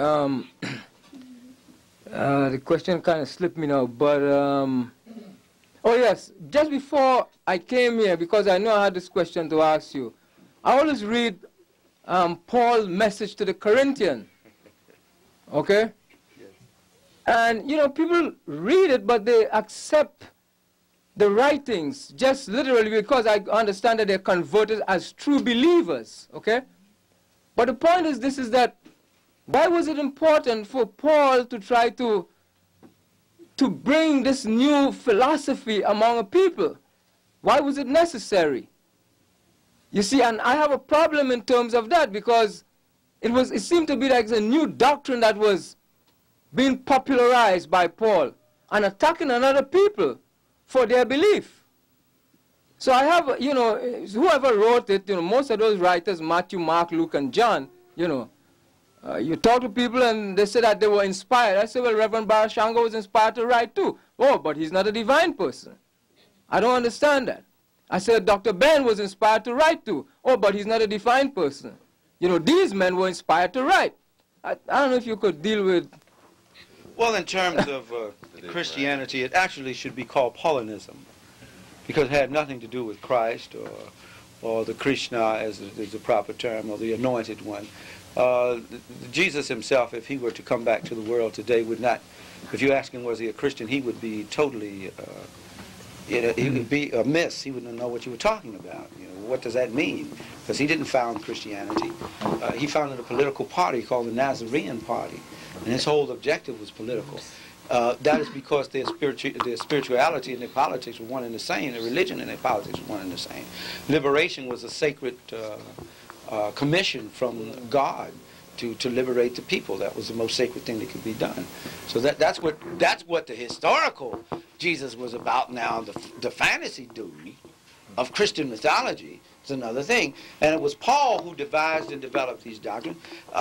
the question kind of slipped me now, but, oh yes, just before I came here, because I know I had this question to ask you, I always read Paul's message to the Corinthians, okay? Yes. And, you know, people read it, but they accept the writings just literally because I understand that they're converted as true believers, okay? But the point is this, is that Why was it important for Paul to try to bring this new philosophy among a people? Why was it necessary? You see, and I have a problem in terms of that, because it seemed to be like a new doctrine that was being popularized by Paul and attacking another people for their belief. So I have, you know, whoever wrote it, you know, most of those writers, Matthew, Mark, Luke, and John, you know, you talk to people and they say that they were inspired. I say, well, Reverend Barashango was inspired to write too. Oh, but he's not a divine person. I don't understand that. I said Dr. Ben was inspired to write too. Oh, but he's not a divine person. You know, these men were inspired to write. I don't know if you could deal with... Well, in terms of Christianity, it actually should be called Paulinism, because it had nothing to do with Christ or the Krishna, as is the proper term, or the anointed one. Jesus himself, if he were to come back to the world today, would not, if you ask him was he a Christian, he would be totally, he would be amiss. He wouldn't know what you were talking about. You know, what does that mean? Because he didn't found Christianity. He founded a political party called the Nazarene Party, and his whole objective was political. That is because their spirituality and their politics were one and the same. Their religion and their politics were one and the same. Liberation was a sacred commission from God to liberate the people. That was the most sacred thing that could be done. So that's what the historical Jesus was about. Now the fantasy dude of Christian mythology is another thing. And it was Paul who devised and developed these doctrines,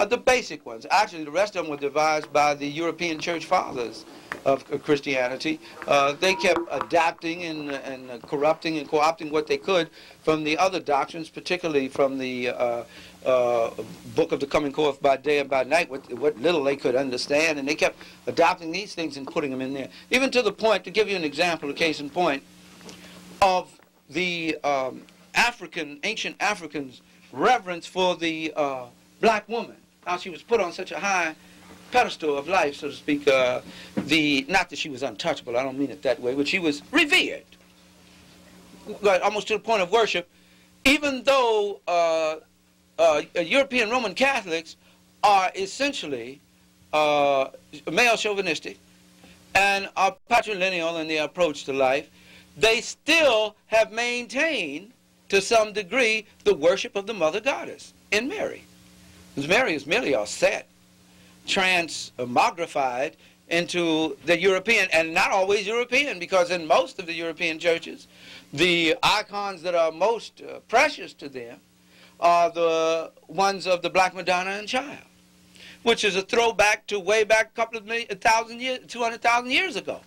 the basic ones. Actually, the rest of them were devised by the European church fathers of Christianity. They kept adapting and corrupting and co-opting what they could from the other doctrines, particularly from the book of the coming forth by day and by night, what little they could understand, and they kept adopting these things and putting them in there. Even to the point, to give you an example, a case in point, of the ancient Africans' reverence for the black woman, how she was put on such a high pedestal of life, so to speak. Not that she was untouchable, I don't mean it that way, but she was revered, almost to the point of worship, even though European Roman Catholics are essentially male chauvinistic and are patrilineal in their approach to life. They still have maintained, to some degree, the worship of the Mother Goddess in Mary. Because Mary is merely a set, transmogrified into the European, and not always European, because in most of the European churches, the icons that are most precious to them are the ones of the Black Madonna and Child, which is a throwback to way back a couple of 200,000 years ago,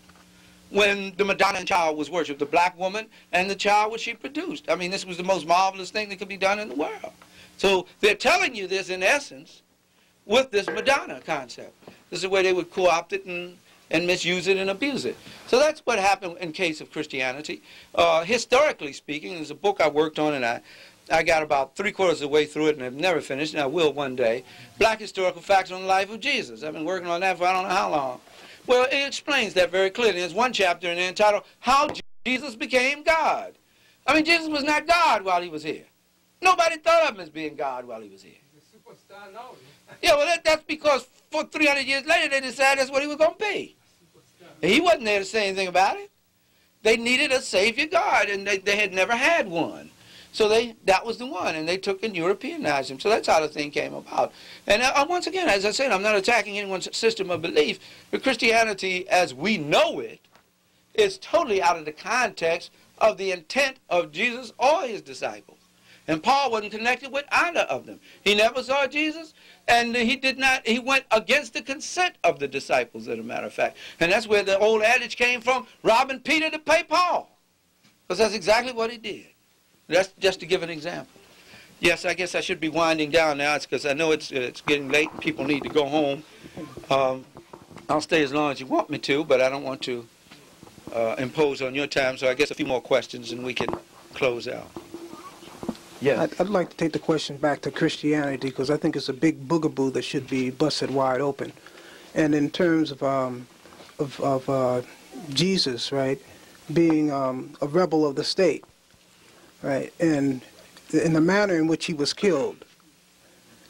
when the Madonna and Child was worshipped, the black woman and the child which she produced. I mean, this was the most marvelous thing that could be done in the world. So they're telling you this in essence with this Madonna concept. This is the way they would co-opt it and misuse it and abuse it. So that's what happened in case of Christianity. Historically speaking, there's a book I worked on, and I got about 3/4 of the way through it, and I've never finished, and I will one day. Black Historical Facts on the Life of Jesus. I've been working on that for I don't know how long. Well, it explains that very clearly. There's one chapter in there entitled, How Jesus Became God. I mean, Jesus was not God while he was here. Nobody thought of him as being God while he was here. He's a superstar now. Yeah, well, that's because for 300 years later, they decided that's what he was going to be. He wasn't there to say anything about it. They needed a Savior God, and they had never had one. So that was the one, and they took and Europeanized him. So that's how the thing came about. And once again, as I said, I'm not attacking anyone's system of belief, but Christianity as we know it is totally out of the context of the intent of Jesus or his disciples. And Paul wasn't connected with either of them. He never saw Jesus, and he went against the consent of the disciples, as a matter of fact. And that's where the old adage came from, robbing Peter to pay Paul. Because that's exactly what he did. That's just to give an example. Yes, I guess I should be winding down now. It's because I know it's getting late. People need to go home. I'll stay as long as you want me to, but I don't want to impose on your time. So I guess a few more questions and we can close out. Yeah, I'd like to take the question back to Christianity, because I think it's a big boogaboo that should be busted wide open. And in terms of Jesus, right, being a rebel of the state, right, and in the manner in which he was killed,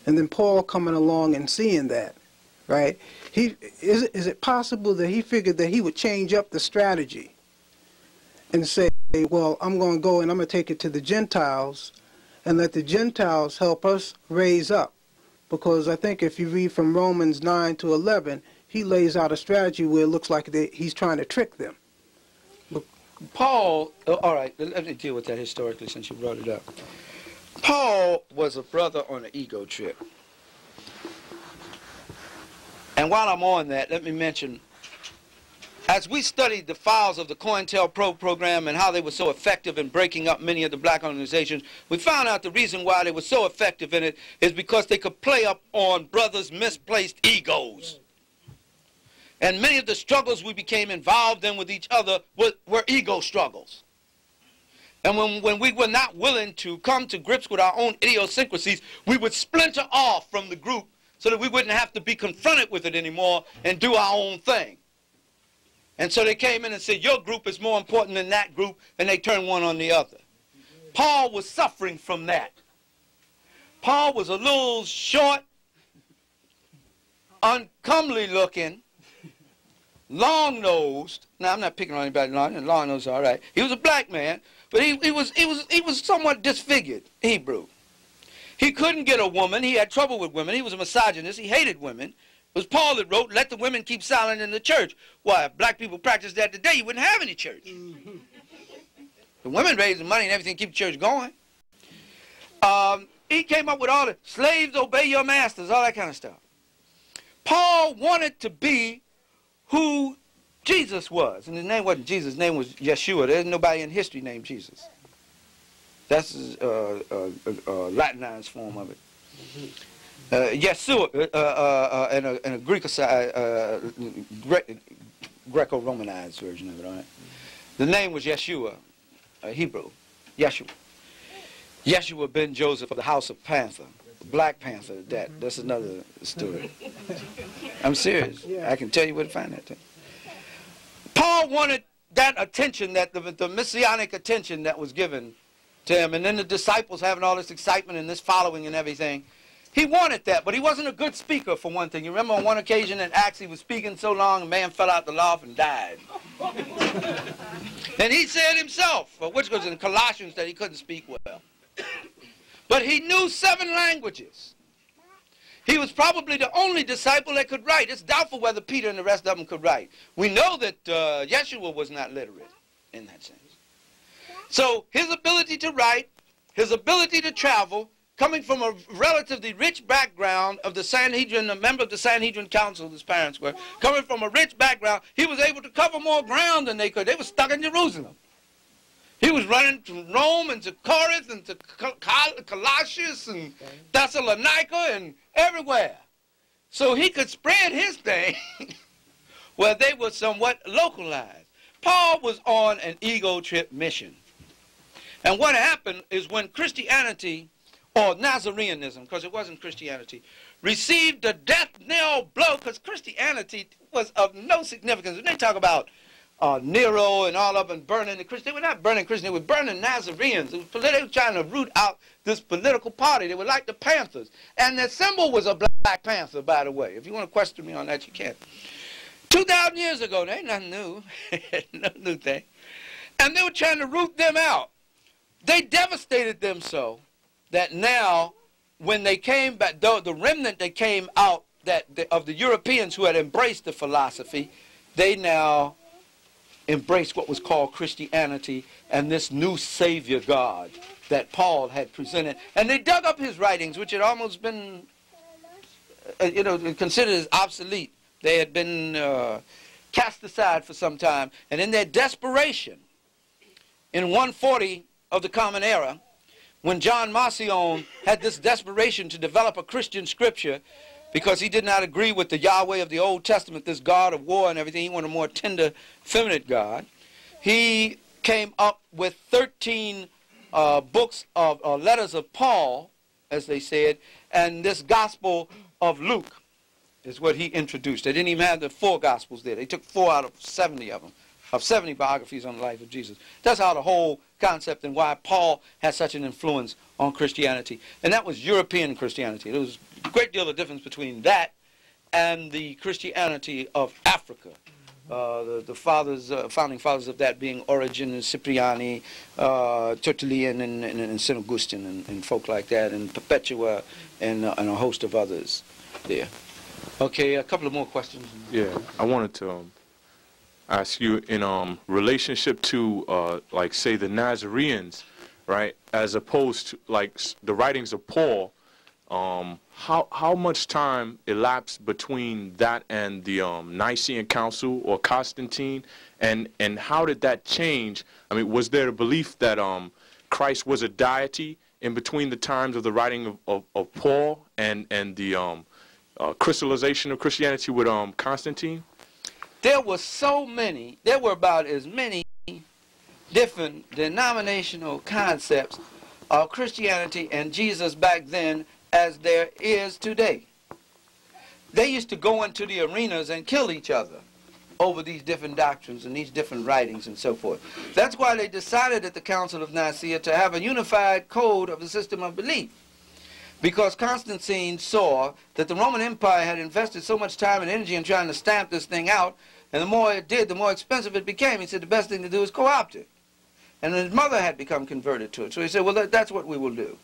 and then Paul coming along and seeing that right? Is it possible that he figured that he would change up the strategy and say, well, I'm going to go and I'm going to take it to the Gentiles and let the Gentiles help us raise up? Because I think if you read from Romans 9 to 11, he lays out a strategy where it looks like he's trying to trick them. Paul, all right, let me deal with that historically since you brought it up. Paul was a brother on an ego trip. And while I'm on that, let me mention, as we studied the files of the COINTELPRO program and how they were so effective in breaking up many of the black organizations, we found out the reason why they were so effective in it is because they could play up on brothers' misplaced egos. And many of the struggles we became involved in with each other were ego struggles. And when we were not willing to come to grips with our own idiosyncrasies, we would splinter off from the group so that we wouldn't have to be confronted with it anymore and do our own thing. And so they came in and said, your group is more important than that group, and they turned one on the other. Paul was suffering from that. Paul was a little short, uncomely looking, long-nosed. Now, I'm not picking on anybody long-nosed, all right. He was a black man, but he was somewhat disfigured, Hebrew. He couldn't get a woman. He had trouble with women. He was a misogynist. He hated women. It was Paul that wrote, let the women keep silent in the church. Why, if black people practiced that today, you wouldn't have any church. The women raised the money and everything to keep the church going. He came up with all the slaves obey your masters, all that kind of stuff. Paul wanted to be who Jesus was. And his name wasn't Jesus. His name was Yeshua. There's nobody in history named Jesus. That's a Latinized form of it. Yeshua, and a Greco-Romanized version of it, all right? The name was Yeshua, Hebrew, Yeshua. Yeshua ben Joseph of the house of Panther, Black Panther, that's another story. I'm serious. I can tell you where to find that thing. Paul wanted that attention, the messianic attention that was given to him, and then the disciples having all this excitement and this following and everything. He wanted that, but he wasn't a good speaker, for one thing. You remember on one occasion in Acts, he was speaking so long, a man fell out the loft and died. And he said himself, which was in Colossians, that he couldn't speak well. But he knew 7 languages. He was probably the only disciple that could write. It's doubtful whether Peter and the rest of them could write. We know that Yeshua was not literate in that sense. So his ability to write, his ability to travel, coming from a relatively rich background of the Sanhedrin, a member of the Sanhedrin Council, his parents were, coming from a rich background, he was able to cover more ground than they could. They were stuck in Jerusalem. He was running from Rome and to Corinth and to Colossus and Thessalonica and everywhere. So he could spread his thing where they were somewhat localized. Paul was on an ego trip mission. And what happened is when Christianity, or Nazareanism, because it wasn't Christianity, received the death knell blow, because Christianity was of no significance. When they talk about Nero and all of them burning the Christians, they were not burning Christians, they were burning Nazareans. They were trying to root out this political party. They were like the Panthers. And their symbol was a black panther, by the way. If you want to question me on that, you can. 2,000 years ago, there ain't nothing new. No new thing. And they were trying to root them out. They devastated them so that now, when they came back, the remnant that came out of the Europeans who had embraced the philosophy, they now embraced what was called Christianity and this new Savior God that Paul had presented. And they dug up his writings, which had almost been, considered as obsolete. They had been cast aside for some time. And in their desperation, in 140 of the Common Era, when John Marcion had this desperation to develop a Christian scripture because he did not agree with the Yahweh of the Old Testament, this God of war and everything, he wanted a more tender, feminine God, he came up with 13 books of letters of Paul, as they said, and this Gospel of Luke is what he introduced. They didn't even have the 4 Gospels there. They took 4 out of 70 of them, of 70 biographies on the life of Jesus. That's how the whole concept and why Paul had such an influence on Christianity. And that was European Christianity. There was a great deal of difference between that and the Christianity of Africa. The fathers, founding fathers of that being Origen and Cipriani, Tertullian and St. Augustine and folk like that, and Perpetua and a host of others there. Okay, a couple of more questions. Yeah, I wanted to ask you in relationship to, like, say, the Nazarenes, right, as opposed to, like, the writings of Paul, how much time elapsed between that and the Nicene Council or Constantine, and how did that change? I mean, was there a belief that Christ was a deity in between the times of the writing of Paul and the crystallization of Christianity with Constantine? There were about as many different denominational concepts of Christianity and Jesus back then as there is today. They used to go into the arenas and kill each other over these different doctrines and these different writings and so forth. That's why they decided at the Council of Nicaea to have a unified code of the system of belief. Because Constantine saw that the Roman Empire had invested so much time and energy in trying to stamp this thing out, and the more it did, the more expensive it became. He said the best thing to do is co-opt it. And his mother had become converted to it. So he said, well, that's what we will do.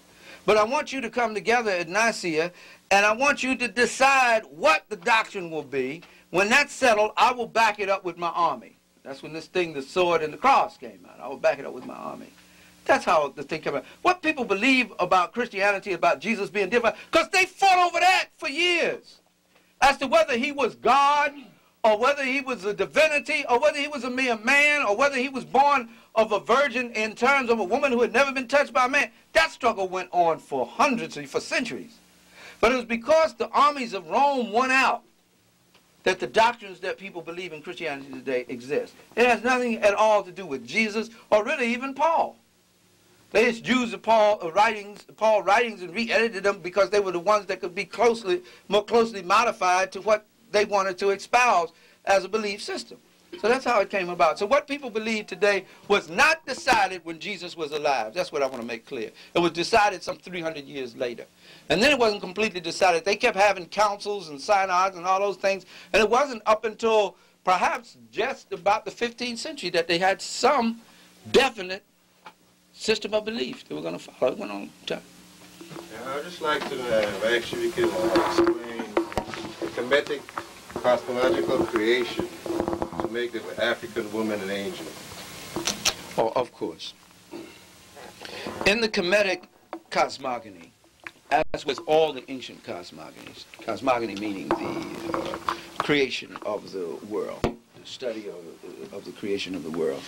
But I want you to come together at Nicaea, and I want you to decide what the doctrine will be. When that's settled, I will back it up with my army. That's when this thing, the sword and the cross, came out. I will back it up with my army. That's how the thing came out. What people believe about Christianity, about Jesus being different, because they fought over that for years. As to whether he was God, or whether he was a divinity, or whether he was a mere man, or whether he was born of a virgin in terms of a woman who had never been touched by a man. That struggle went on for for centuries. But it was because the armies of Rome won out that the doctrines that people believe in Christianity today exist. It has nothing at all to do with Jesus, or really even Paul. They just used Paul writings and re-edited them because they were the ones that could be more closely modified to what they wanted to espouse as a belief system. So that's how it came about. So what people believe today was not decided when Jesus was alive. That's what I want to make clear. It was decided some 300 years later. And then it wasn't completely decided. They kept having councils and synods and all those things. And it wasn't up until perhaps just about the 15th century that they had some definite system of belief they were going to follow. It went on time. Yeah, I'd just like to actually explain the Kemetic cosmological creation to make the African woman an angel. Oh, of course. In the Kemetic cosmogony, as with all the ancient cosmogonies, cosmogony meaning the creation of the world, the study of the creation of the world,